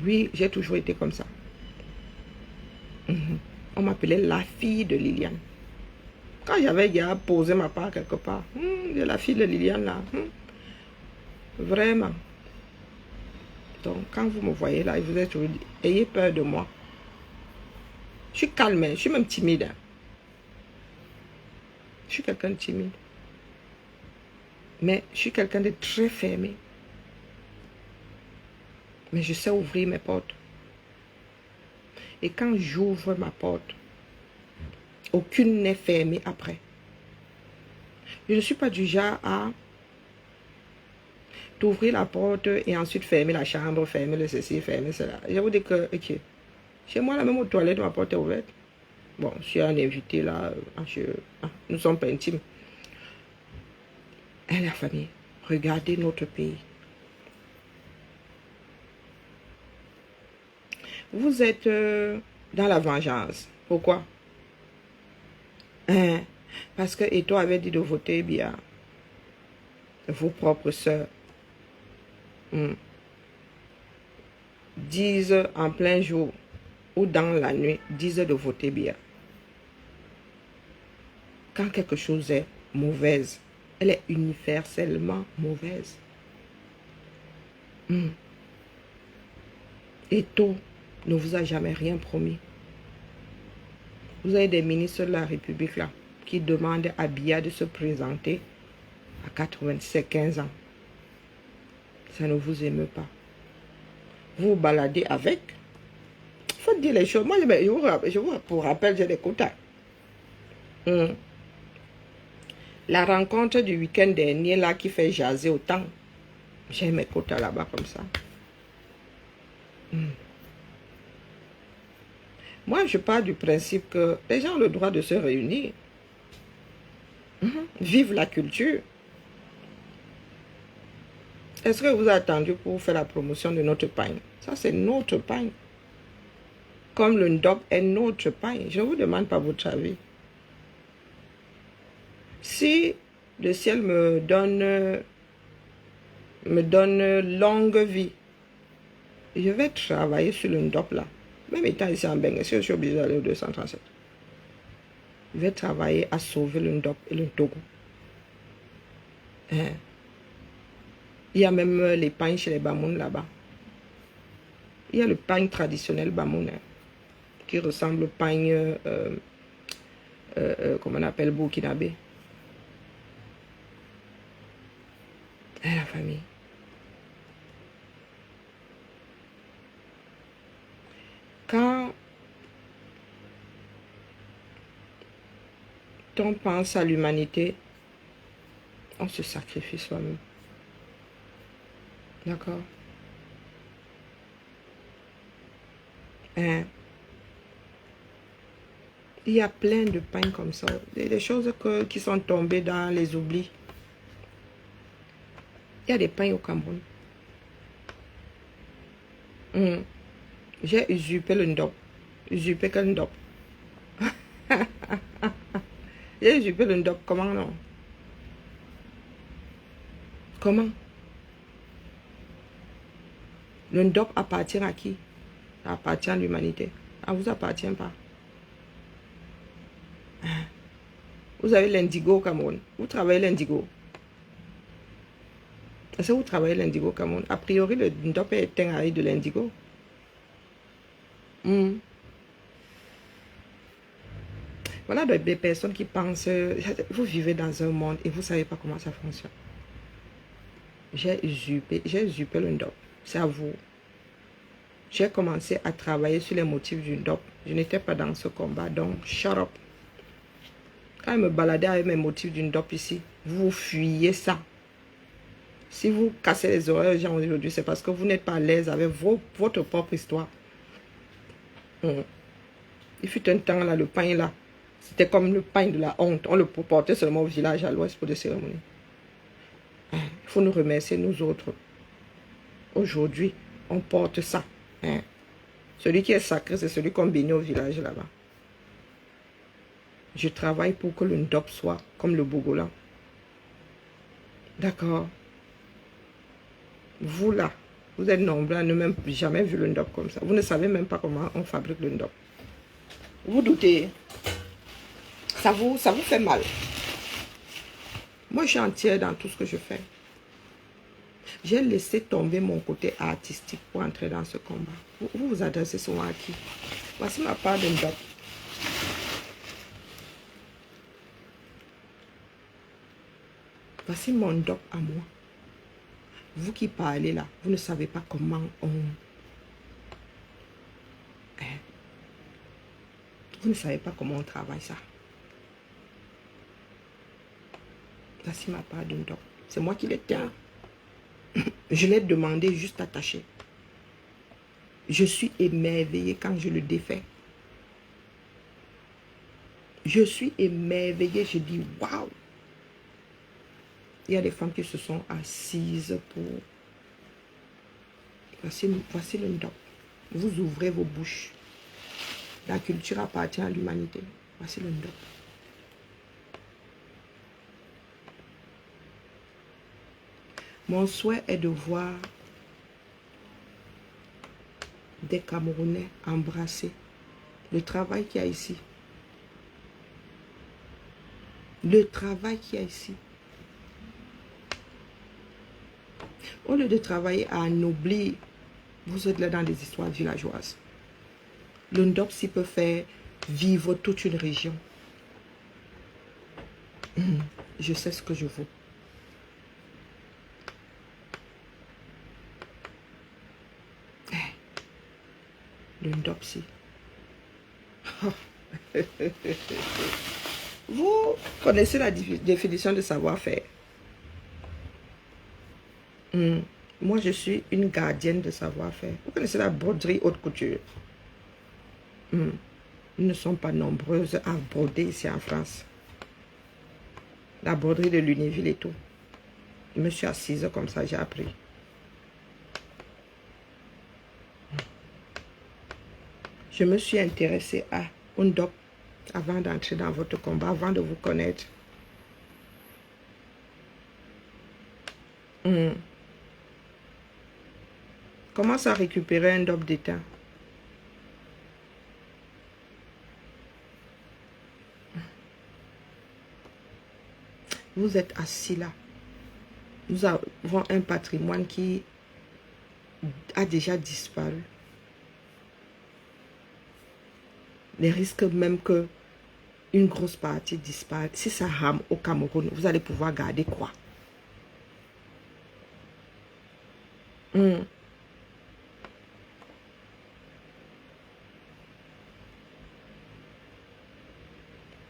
Oui, j'ai toujours été comme ça. On m'appelait la fille de Liliane. Quand j'avais déjà posé ma part quelque part, la fille de Liliane là, vraiment. Donc, quand vous me voyez là, vous êtes toujours dit, ayez peur de moi. Je suis calme, je suis même timide. Je suis quelqu'un de timide. Mais je suis quelqu'un de très fermé. Mais je sais ouvrir mes portes. Et quand j'ouvre ma porte, aucune n'est fermée après. Je ne suis pas du genre à t'ouvrir la porte et ensuite fermer la chambre, fermer le ceci, fermer cela. Je vous dis que, ok, chez moi, là même aux toilettes, ma porte est ouverte. Bon, je suis un invité là, nous sommes pas intimes. Et la famille, regardez notre pays. Vous êtes dans la vengeance. Pourquoi? Parce que Eto avait dit de voter bien vos propres sœurs. Disent en plein jour ou dans la nuit, disent de voter bien. Quand quelque chose est mauvaise, elle est universellement mauvaise. Eto ne vous a jamais rien promis. Vous avez des ministres de la République là qui demandent à Biya de se présenter à 15 ans. Ça ne vous émeut pas. Vous vous baladez avec. Il faut dire les choses. Moi, je vous rappelle, j'ai des quotas. La rencontre du week-end dernier là qui fait jaser autant. J'ai mes quotas là-bas comme ça. Moi, je pars du principe que les gens ont le droit de se réunir. Vive la culture. Est-ce que vous avez attendu pour faire la promotion de notre pain? Ça, c'est notre pain. Comme le ndop est notre pain. Je ne vous demande pas votre avis. Si le ciel me donne longue vie, je vais travailler sur le ndop là. Même étant ici en Bengue, je suis obligé d'aller au 237. Je vais travailler à sauver le ndop et le Togo. Il y a même les pains chez les Bamoun là-bas. Il y a le pain traditionnel Bamoun qui ressemble au pain, comment on appelle, burkinabé. Et la famille. Quand on pense à l'humanité, on se sacrifie soi-même. D'accord? Il y a plein de pains comme ça. Des choses qui sont tombées dans les oublis. Il y a des pains au Cameroun. J'ai usurpé le ndop. Usurpé quel ndop? J'ai usurpé le ndop. Comment non? Comment? Le ndop appartient à qui? Ça appartient à l'humanité. Ça ne vous appartient pas. Vous avez l'indigo au Cameroun. Vous travaillez l'indigo. Est-ce que vous travaillez l'indigo au Cameroun? A priori, le ndop est éteint avec de l'indigo. Voilà des personnes qui pensent, vous vivez dans un monde et vous ne savez pas comment ça fonctionne. J'ai usurpé le ndop. C'est à vous. J'ai commencé à travailler sur les motifs du NDOP. Je n'étais pas dans ce combat, donc shut up. Quand je me baladais avec mes motifs du NDOP ici, vous fuyez ça. Si vous cassez les oreilles aux gens aujourd'hui, c'est parce que vous n'êtes pas à l'aise avec votre propre histoire. Il fut un temps là, le pain là, c'était comme le pain de la honte. On le portait seulement au village à l'ouest pour des cérémonies. Il faut nous remercier nous autres. Aujourd'hui, on porte ça. Celui qui est sacré, c'est celui qu'on bénit au village là-bas. Je travaille pour que le NDOP soit comme le Bogolan. D'accord. Vous là, vous êtes nombreux à ne même jamais vu le NDOP comme ça. Vous ne savez même pas comment on fabrique le NDOP. Vous doutez. Ça vous fait mal. Moi, je suis entière dans tout ce que je fais. J'ai laissé tomber mon côté artistique pour entrer dans ce combat. Vous vous adressez souvent à qui? Voici ma part de NDOP. Voici mon NDOP à moi. Vous qui parlez là, vous ne savez pas comment on... Vous ne savez pas comment on travaille ça. Voici ma part de NDOP. C'est moi qui l'ai tiens. Je l'ai demandé juste attaché. Je suis émerveillée quand je le défais. Je suis émerveillée. Je dis waouh. Il y a des femmes qui se sont assises pour... Voici le NDOP. Vous ouvrez vos bouches. La culture appartient à l'humanité. Voici le NDOP. Mon souhait est de voir des Camerounais embrasser le travail qu'il y a ici. Le travail qu'il y a ici. Au lieu de travailler à ennoblir, vous êtes là dans des histoires villageoises. Le NDOP s'y peut faire vivre toute une région. Je sais ce que je vaux. Le NDOP-si. Vous connaissez la définition de savoir-faire. Moi, je suis une gardienne de savoir-faire. Vous connaissez la broderie haute couture. Nous ne sommes pas nombreuses à broder ici en France. La broderie de Lunéville et tout. Je me suis assise comme ça, j'ai appris. Je me suis intéressée à NDOP avant d'entrer dans votre combat, avant de vous connaître. Comment ça récupérer un NDOP d'État? Vous êtes assis là. Nous avons un patrimoine qui a déjà disparu. Les risques même que une grosse partie disparaisse. Si ça rame au Cameroun, vous allez pouvoir garder quoi?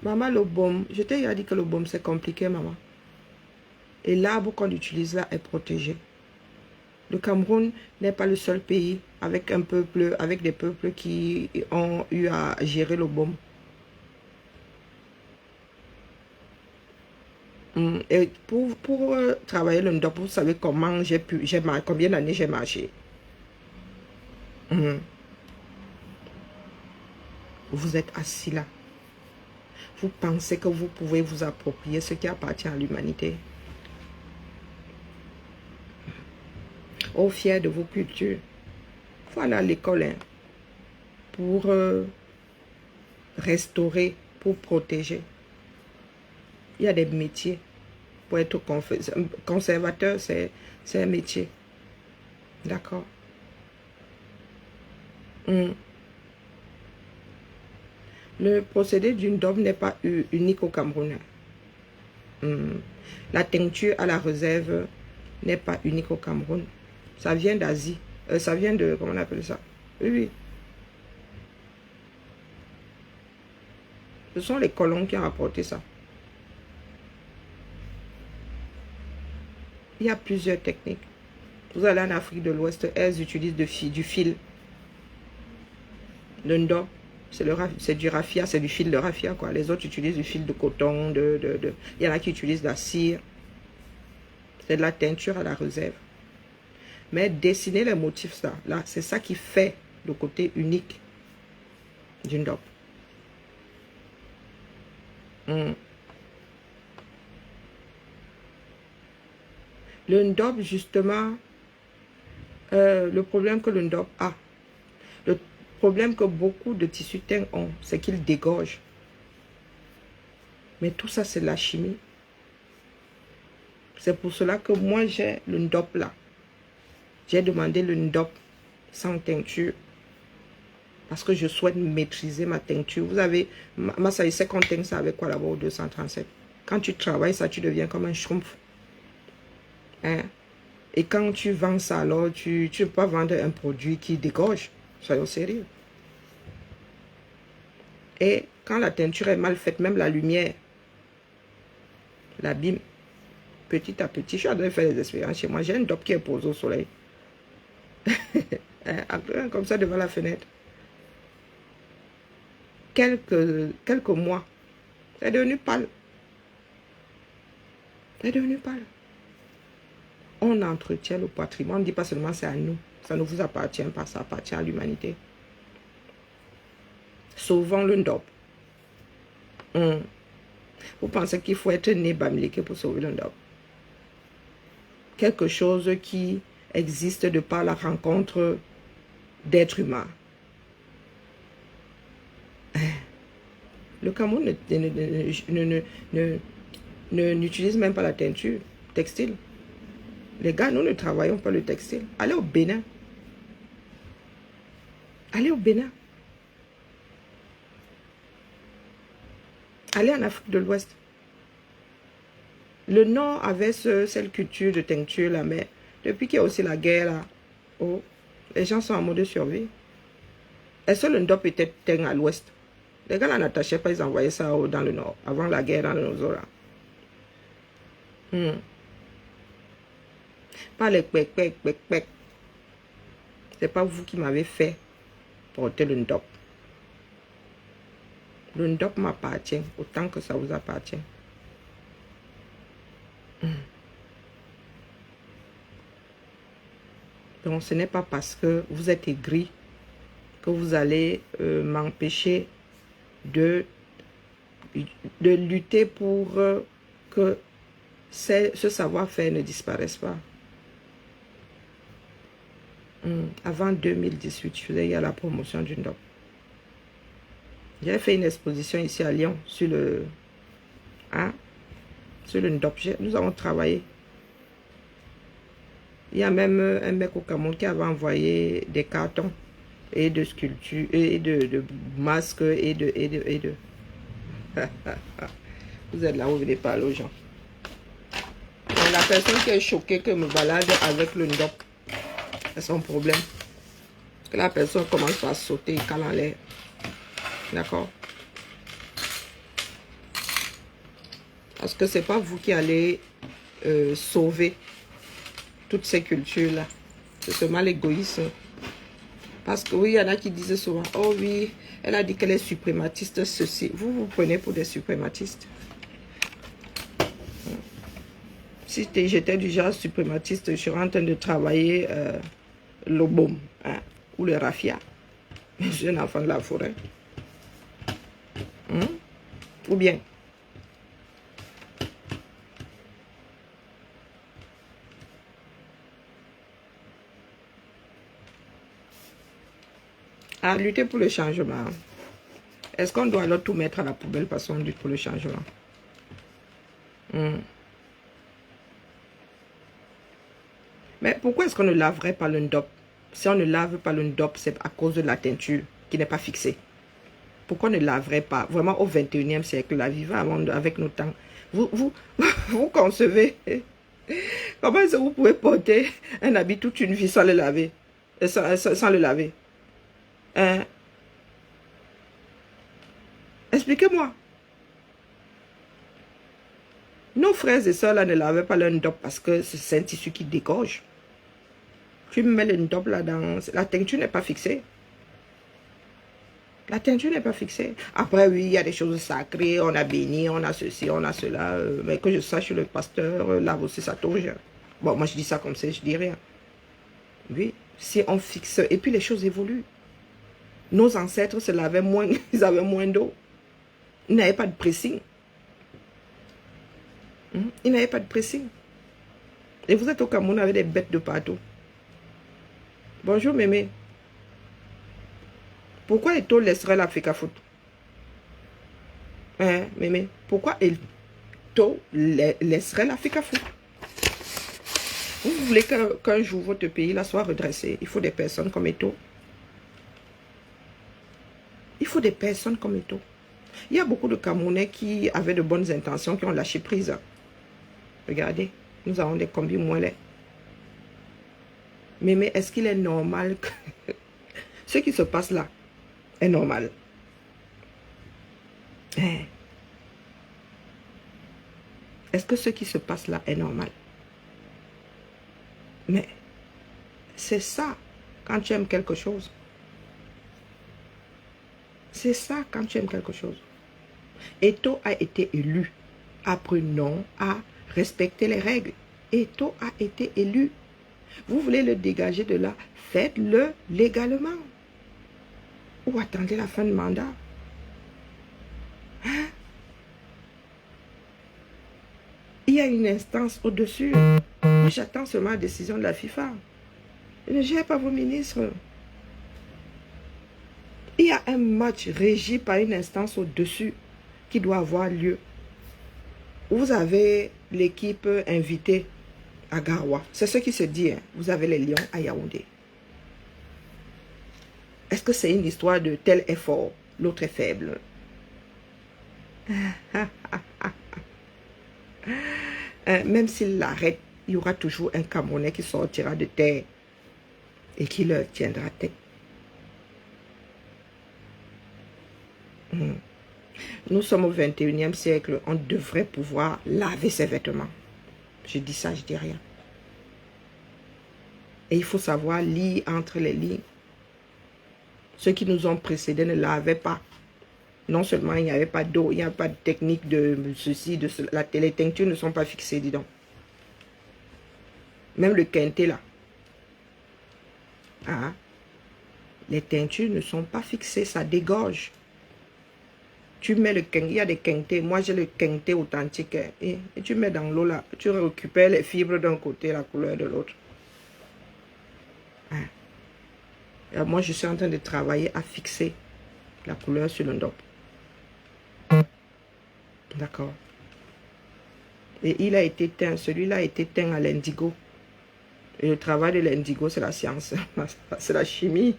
Maman, le baume, je t'ai déjà dit que le baume c'est compliqué, maman. Et l'arbre qu'on utilise là est protégé. Le Cameroun n'est pas le seul pays avec un peuple, avec des peuples qui ont eu à gérer le baume. Et pour travailler le NDOP, vous savez comment combien d'années j'ai marché. Vous êtes assis là. Vous pensez que vous pouvez vous approprier ce qui appartient à l'humanité. Oh, fier de vos cultures. Il faut aller à l'école hein, pour restaurer, pour protéger. Il y a des métiers. Pour être conservateur, c'est un métier. D'accord? Le procédé d'une NDOP n'est pas unique au Cameroun. La teinture à la réserve n'est pas unique au Cameroun. Ça vient d'Asie. Ça vient de, comment on appelle ça? Oui, oui. Ce sont les colons qui ont apporté ça. Il y a plusieurs techniques. Vous allez en Afrique de l'Ouest, elles utilisent du fil. Le ndop, c'est du raffia, c'est du fil de raffia, quoi. Les autres utilisent du fil de coton, il y en a qui utilisent de la cire. C'est de la teinture à la réserve. Mais dessiner les motifs, là, c'est ça qui fait le côté unique du ndop. Le ndop, justement, le problème que le ndop a, le problème que beaucoup de tissus teints ont, c'est qu'ils dégorgent. Mais tout ça, c'est la chimie. C'est pour cela que moi, j'ai le ndop là. J'ai demandé le ndop sans teinture. Parce que je souhaite maîtriser ma teinture. Vous avez, ça, c'est qu'on teint ça avec quoi là-bas au 237. Quand tu travailles ça, tu deviens comme un schtroumpf. Hein? Et quand tu vends ça, alors tu ne peux pas vendre un produit qui dégorge. Soyons sérieux. Et quand la teinture est mal faite, même la lumière l'abîme. Petit à petit, je suis en train de faire des expériences chez moi. J'ai un ndop qui est posé au soleil. Comme ça devant la fenêtre. Quelques mois, c'est devenu pâle. C'est devenu pâle. On entretient le patrimoine. On ne dit pas seulement c'est à nous. Ça ne vous appartient pas, ça appartient à l'humanité. Sauvons le ndop. Vous pensez qu'il faut être né bamileke pour sauver le ndop? Quelque chose qui existe de par la rencontre d'êtres humains. Le Cameroun n'utilise même pas la teinture textile. Les gars, nous ne travaillons pas le textile. Allez au Bénin. Allez au Bénin. Allez en Afrique de l'Ouest. Le Nord avait cette culture de teinture là, mais depuis qu'il y a aussi la guerre là, oh, les gens sont en mode survie. Est-ce que le ndop était teint à l'Ouest? Les gars n'attachaient pas, ils envoyaient ça dans le Nord, avant la guerre dans le Nord. Pas les pec. C'est pas vous qui m'avez fait porter le ndop. Le ndop m'appartient autant que ça vous appartient. Donc ce n'est pas parce que vous êtes aigri que vous allez m'empêcher de lutter pour que ce savoir-faire ne disparaisse pas. Avant 2018, je faisais la promotion du ndop. J'ai fait une exposition ici à Lyon sur le ndop. Nous avons travaillé. Il y a même un mec au Cameroun qui avait envoyé des cartons et de sculptures et de masques et de. Vous êtes là, vous venez parler aux gens. Donc, la personne qui est choquée que me balade avec le ndop, c'est son problème. Parce que la personne commence par sauter et cale en l'air. D'accord? Parce que c'est pas vous qui allez sauver toutes ces cultures-là. C'est seulement l'égoïsme. Parce que oui, il y en a qui disent souvent, oh oui, elle a dit qu'elle est suprématiste, ceci. Vous prenez pour des suprématistes. Si j'étais du genre suprématiste, je serais en train de travailler le baume ou le raffia. Je suis un enfant de la forêt. Ou bien. À lutter pour le changement. Est-ce qu'on doit alors tout mettre à la poubelle parce qu'on lutte pour le changement? Mais pourquoi est-ce qu'on ne laverait pas le ndop? Si on ne lave pas le ndop, c'est à cause de la teinture qui n'est pas fixée. Pourquoi on ne laverait pas? Vraiment au 21e siècle, la vie va avec nos temps. Vous concevez comment est-ce que vous pouvez porter un habit toute une vie sans le laver? Sans le laver? Hein? Expliquez-moi. Nos frères et sœurs là ne lavaient pas leur ndop parce que c'est un tissu qui dégorge. Tu mets le ndop là dans... La teinture n'est pas fixée. La teinture n'est pas fixée. Après, oui, il y a des choses sacrées. On a béni, on a ceci, on a cela. Mais que je sache, le pasteur lave aussi sa toge. Bon, moi je dis ça comme ça, je dis rien. Oui, si on fixe... Et puis les choses évoluent. Nos ancêtres se lavaient moins, ils avaient moins d'eau. Ils n'avaient pas de pressing. Ils n'avaient pas de pressing. Et vous êtes au Cameroun avec des bêtes de partout. Bonjour mémé. Pourquoi Eto laisserait l'Africa Foot? Hein, mémé? Pourquoi Eto laisserait l'Africa Foot? Vous voulez qu'un jour votre pays là soit redressé? Il faut des personnes comme Eto. Il faut des personnes comme Eto. Il y a beaucoup de Camerounais qui avaient de bonnes intentions, qui ont lâché prise. Regardez, nous avons des combis moins laids. Mais est-ce qu'il est normal que ce qui se passe là est normal? Est-ce que ce qui se passe là est normal? Mais c'est ça quand tu aimes quelque chose. C'est ça quand tu aimes quelque chose. Eto a été élu. Apprenons à respecter les règles. Eto a été élu. Vous voulez le dégager de là, faites-le légalement. Ou attendez la fin du mandat. Hein? Il y a une instance au-dessus. Moi, j'attends seulement la décision de la FIFA. Ne gère pas vos ministres. Il y a un match régi par une instance au-dessus qui doit avoir lieu. Vous avez l'équipe invitée à Garoua. C'est ce qui se dit. Hein. Vous avez les Lions à Yaoundé. Est-ce que c'est une histoire de tel est fort, l'autre est faible? Même s'il l'arrête, il y aura toujours un Camerounais qui sortira de terre et qui leur tiendra tête. Nous sommes au 21e siècle, on devrait pouvoir laver ses vêtements. Je dis ça, je dis rien. Et il faut savoir lire entre les lignes. Ceux qui nous ont précédés ne lavaient pas. Non seulement il n'y avait pas d'eau, il n'y a pas de technique de ceci, de cela. Les teintures ne sont pas fixées, dis donc. Même le quintet là. Ah, les teintures ne sont pas fixées, ça dégorge. Tu mets le quintet, il y a des quintets. Moi j'ai le quintet authentique. Et tu mets dans l'eau là, tu récupères les fibres d'un côté, la couleur de l'autre. Ah. Moi je suis en train de travailler à fixer la couleur sur le ndop. D'accord. Et il a été teint, celui-là a été teint à l'indigo. Et le travail de l'indigo, c'est la science. C'est la chimie.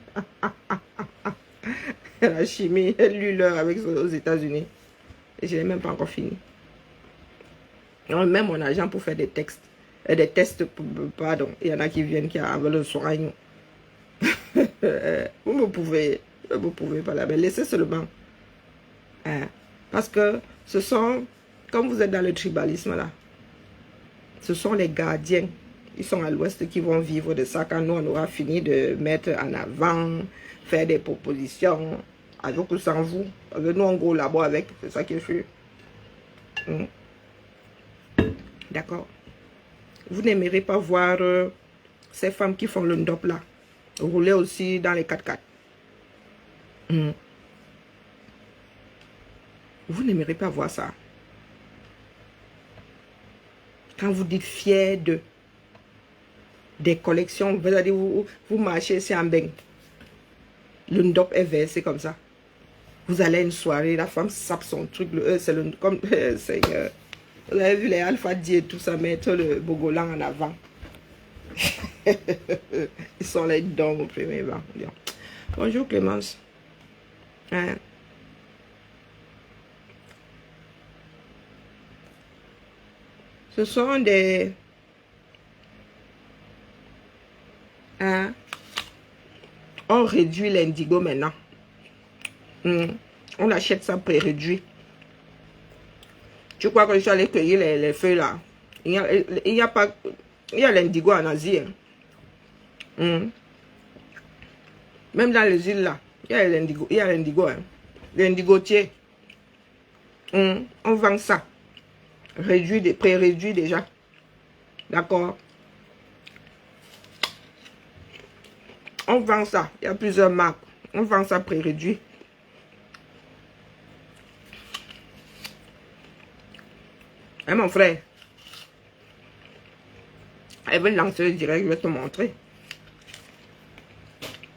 La chimie, elle lui l'heure avec aux États-Unis. Et je n'ai même pas encore fini. On met mon argent pour faire des textes. Des tests, pardon. Il y en a qui viennent, qui avaient le soin. Vous me pouvez pas là. Mais laissez seulement. Parce que ce sont, comme vous êtes dans le tribalisme là, ce sont les gardiens. Ils sont à l'ouest qui vont vivre de ça quand nous on aura fini de mettre en avant, faire des propositions, avec ou sans vous. Parce que nous on go là-bas avec, c'est ça qui est fait. D'accord. Vous n'aimerez pas voir ces femmes qui font le ndop là, rouler aussi dans les 4x4. Vous n'aimerez pas voir ça. Quand vous dites fier de des collections, vous allez vous marchez, c'est en bain. Le ndop est versé comme ça. Vous allez à une soirée, la femme sape son truc, c'est le comme Seigneur. Vous avez vu les Alpha Di et tout ça, mettre le Bogolan en avant. Ils sont les dons au premier banc. Bonjour Clémence. Hein? Ce sont des... Hein? On réduit l'indigo maintenant. On achète ça pré-réduit. Tu crois que je suis allé cueillir les feuilles là? Il y a l'indigo en Asie. Même dans les îles là, il y a l'indigo. L'indigotier. On vend ça. Pré-réduit déjà. D'accord? On vend ça. Il y a plusieurs marques. On vend ça pré-réduit. Hein, mon frère? Elle veut lancer le direct, je vais te montrer.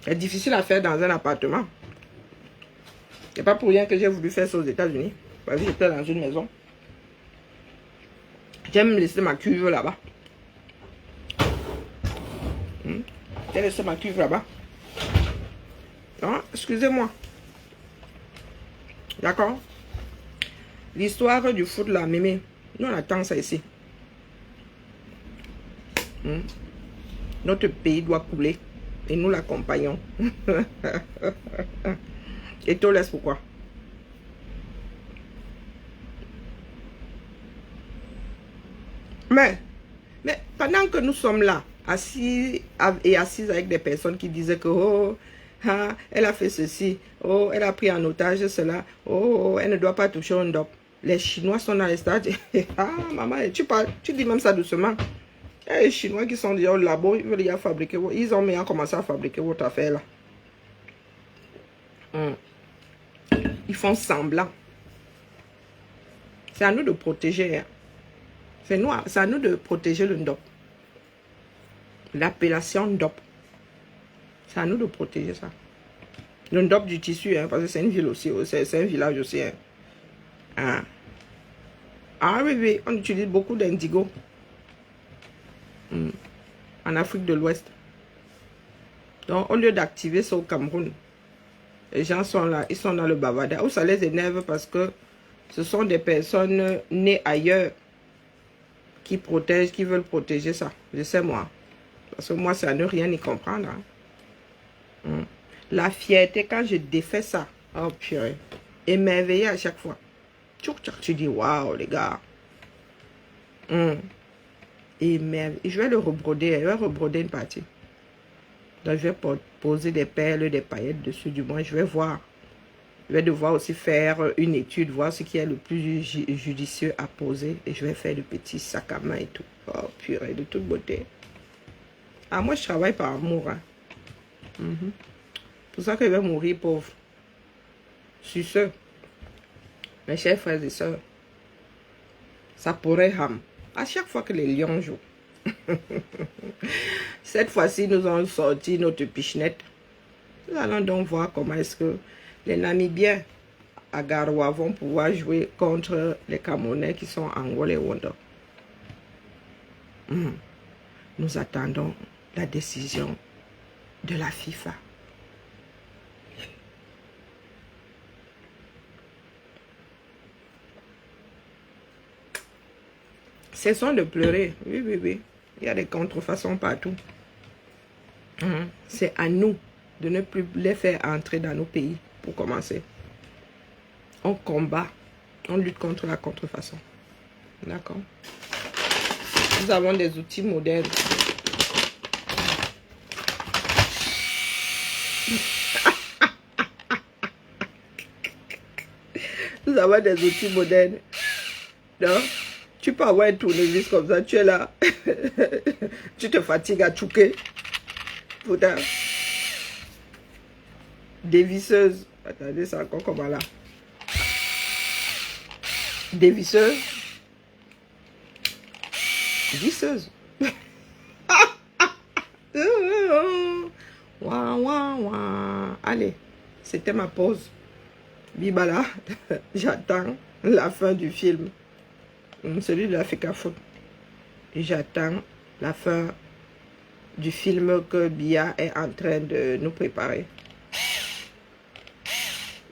C'est difficile à faire dans un appartement. C'est pas pour rien que j'ai voulu faire ça aux États-Unis. Parce que j'étais dans une maison. J'aime laisser ma cuve là-bas. J'ai laissé ma cuve là-bas. Non, excusez-moi. D'accord? L'histoire du foot là, mémé. Nous on attend ça ici. Notre pays doit couler. Et nous l'accompagnons. Et toi, laisse pourquoi? Mais pendant que nous sommes là, assis et assises avec des personnes qui disaient que oh, ah, elle a fait ceci, oh, elle a pris en otage cela, oh, elle ne doit pas toucher un dope. Les Chinois sont dans les stades. Ah, maman, tu dis même ça doucement. Les Chinois qui sont déjà au labo, ils veulent déjà fabriquer, ils ont même commencé à fabriquer votre affaire là. Ils font semblant. C'est à nous de protéger. Hein. C'est à nous de protéger le NDOP. L'appellation NDOP. C'est à nous de protéger ça. Le NDOP du tissu, hein, parce que c'est une ville aussi, c'est un village aussi. Hein. Ah oui, oui, on utilise beaucoup d'indigo. En Afrique de l'Ouest. Donc, au lieu d'activer ça au Cameroun, les gens sont là, ils sont dans le bavardage. Ou ça les énerve parce que ce sont des personnes nées ailleurs qui protègent, qui veulent protéger ça. Je sais moi. Parce que moi, c'est à ne rien y comprendre. Hein. La fierté, quand je défais ça, oh purée, émerveillé à chaque fois. Tu dis, waouh, les gars. Et je vais le rebroder, je vais rebroder une partie. Donc, je vais poser des perles, des paillettes dessus, du moins, je vais voir. Je vais devoir aussi faire une étude, voir ce qui est le plus judicieux à poser. Et je vais faire de petits sacs à main et tout. Oh, purée, de toute beauté. Ah, moi, je travaille par amour. Hein. Pour ça que je vais mourir pauvre. Sur ce, mes chers frères et sœurs, ça pourrait ham. À chaque fois que les lions jouent. Cette fois-ci, nous avons sorti notre pichenette. Nous allons donc voir comment est-ce que les Namibiens à Garoua vont pouvoir jouer contre les Camerounais qui sont en Angola et Rwanda. Nous attendons la décision de la FIFA. Cessons de pleurer. Oui, oui, oui. Il y a des contrefaçons partout. C'est à nous de ne plus les faire entrer dans nos pays, pour commencer. On combat, on lutte contre la contrefaçon. D'accord? Nous avons des outils modernes. Nous avons des outils modernes. Non? Tu peux avoir un tournevis comme ça, tu es là. Tu te fatigues à chouquer. Putain. Dévisseuse. Attendez, c'est encore comment là. Dévisseuse. Visseuse. Ouah, ouah, ouah. Allez, c'était ma pause. Bibala, j'attends la fin du film. Celui de l'Africa Foot. J'attends la fin du film que Bia est en train de nous préparer.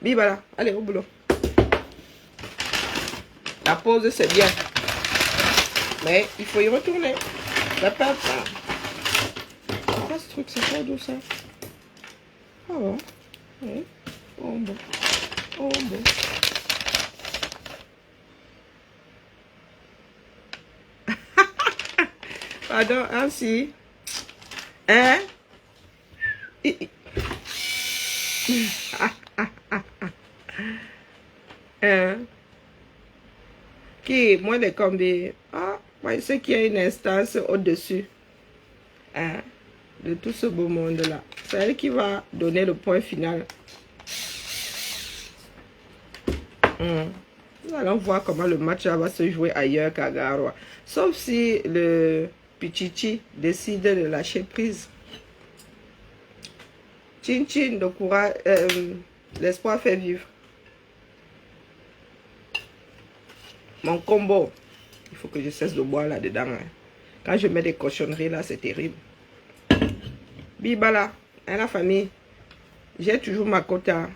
Bibala, allez au boulot. La pause c'est bien. Mais il faut y retourner. La pâte, ça. C'est quoi ce truc? C'est quoi d'où ça? Ah bon? Oui. Oh bon. Oh bon. Pardon, ainsi. Hein? Hein? Qui, moi, les combien? Ah, moi, je sais qu'il y a une instance au-dessus. Hein? De tout ce beau monde-là. C'est elle qui va donner le point final. Nous allons voir comment le match va se jouer ailleurs qu'à Garoua. Sauf si le Pichichi décide de lâcher prise. Chin chin, le courage, l'espoir fait vivre. Mon combo, il faut que je cesse de boire là-dedans. Hein. Quand je mets des cochonneries là, c'est terrible. Bibala, hein, la famille, j'ai toujours ma quota.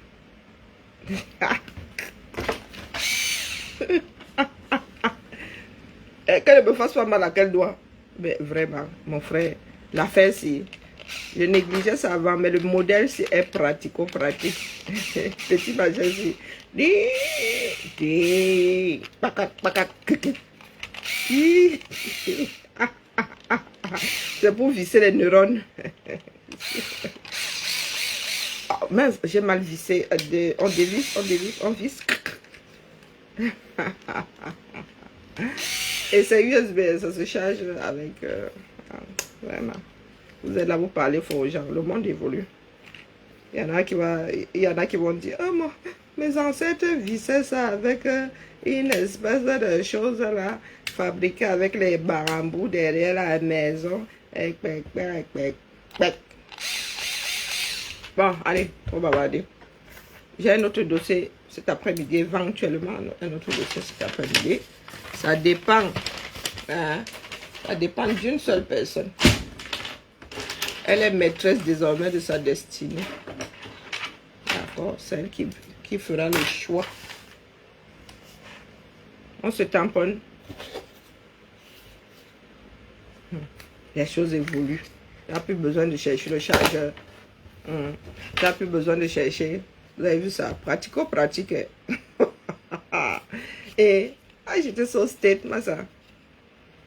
Qu'elle ne me fasse pas mal à quel doigt. Mais vraiment, mon frère, l'affaire c'est... Je négligeais ça avant, mais le modèle est pratico-pratique. Petit machin, c'est pour visser les neurones. Oh, mince, j'ai mal vissé. On dévisse, on visse. Et c'est USB, ça se charge avec... vraiment. Vous êtes là, vous parlez fort aux gens. Le monde évolue. Il y en a qui vont dire, oh, moi, mes ancêtres vissaient ça avec une espèce de chose là, fabriquée avec les bambous derrière la maison. Bon, allez, on va bavarder. J'ai un autre dossier cet après-midi, éventuellement un autre dossier cet après-midi. Ça dépend. Hein, ça dépend d'une seule personne. Elle est maîtresse désormais de sa destinée. D'accord, celle qui fera le choix. On se tamponne. Les choses évoluent. Tu n'as plus besoin de chercher le chargeur. Tu n'as plus besoin de chercher. Vous avez vu ça? Pratico-pratique. Et j'étais so state, moi ça.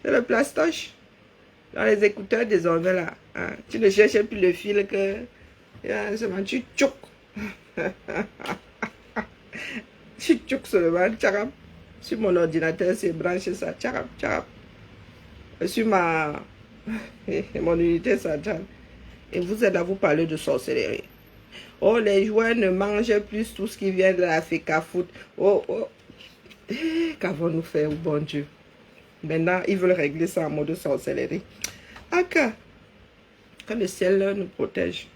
C'est le plastoche. Dans les écouteurs désormais là. Hein, tu ne cherches plus le fil que tu tchouk. Tu tchouk seulement, tcharap. Sur mon ordinateur, c'est branché ça, tcharap, tcharap. Sur mon unité centrale. Et vous êtes à vous parler de sorcellerie. Oh, les joueurs ne mangent plus tout ce qui vient de la FECA foot. Oh, oh. Qu'avons-nous fait, oh bon Dieu. Maintenant, ils veulent régler ça en mode sorcellerie. Aka. Que le ciel nous protège.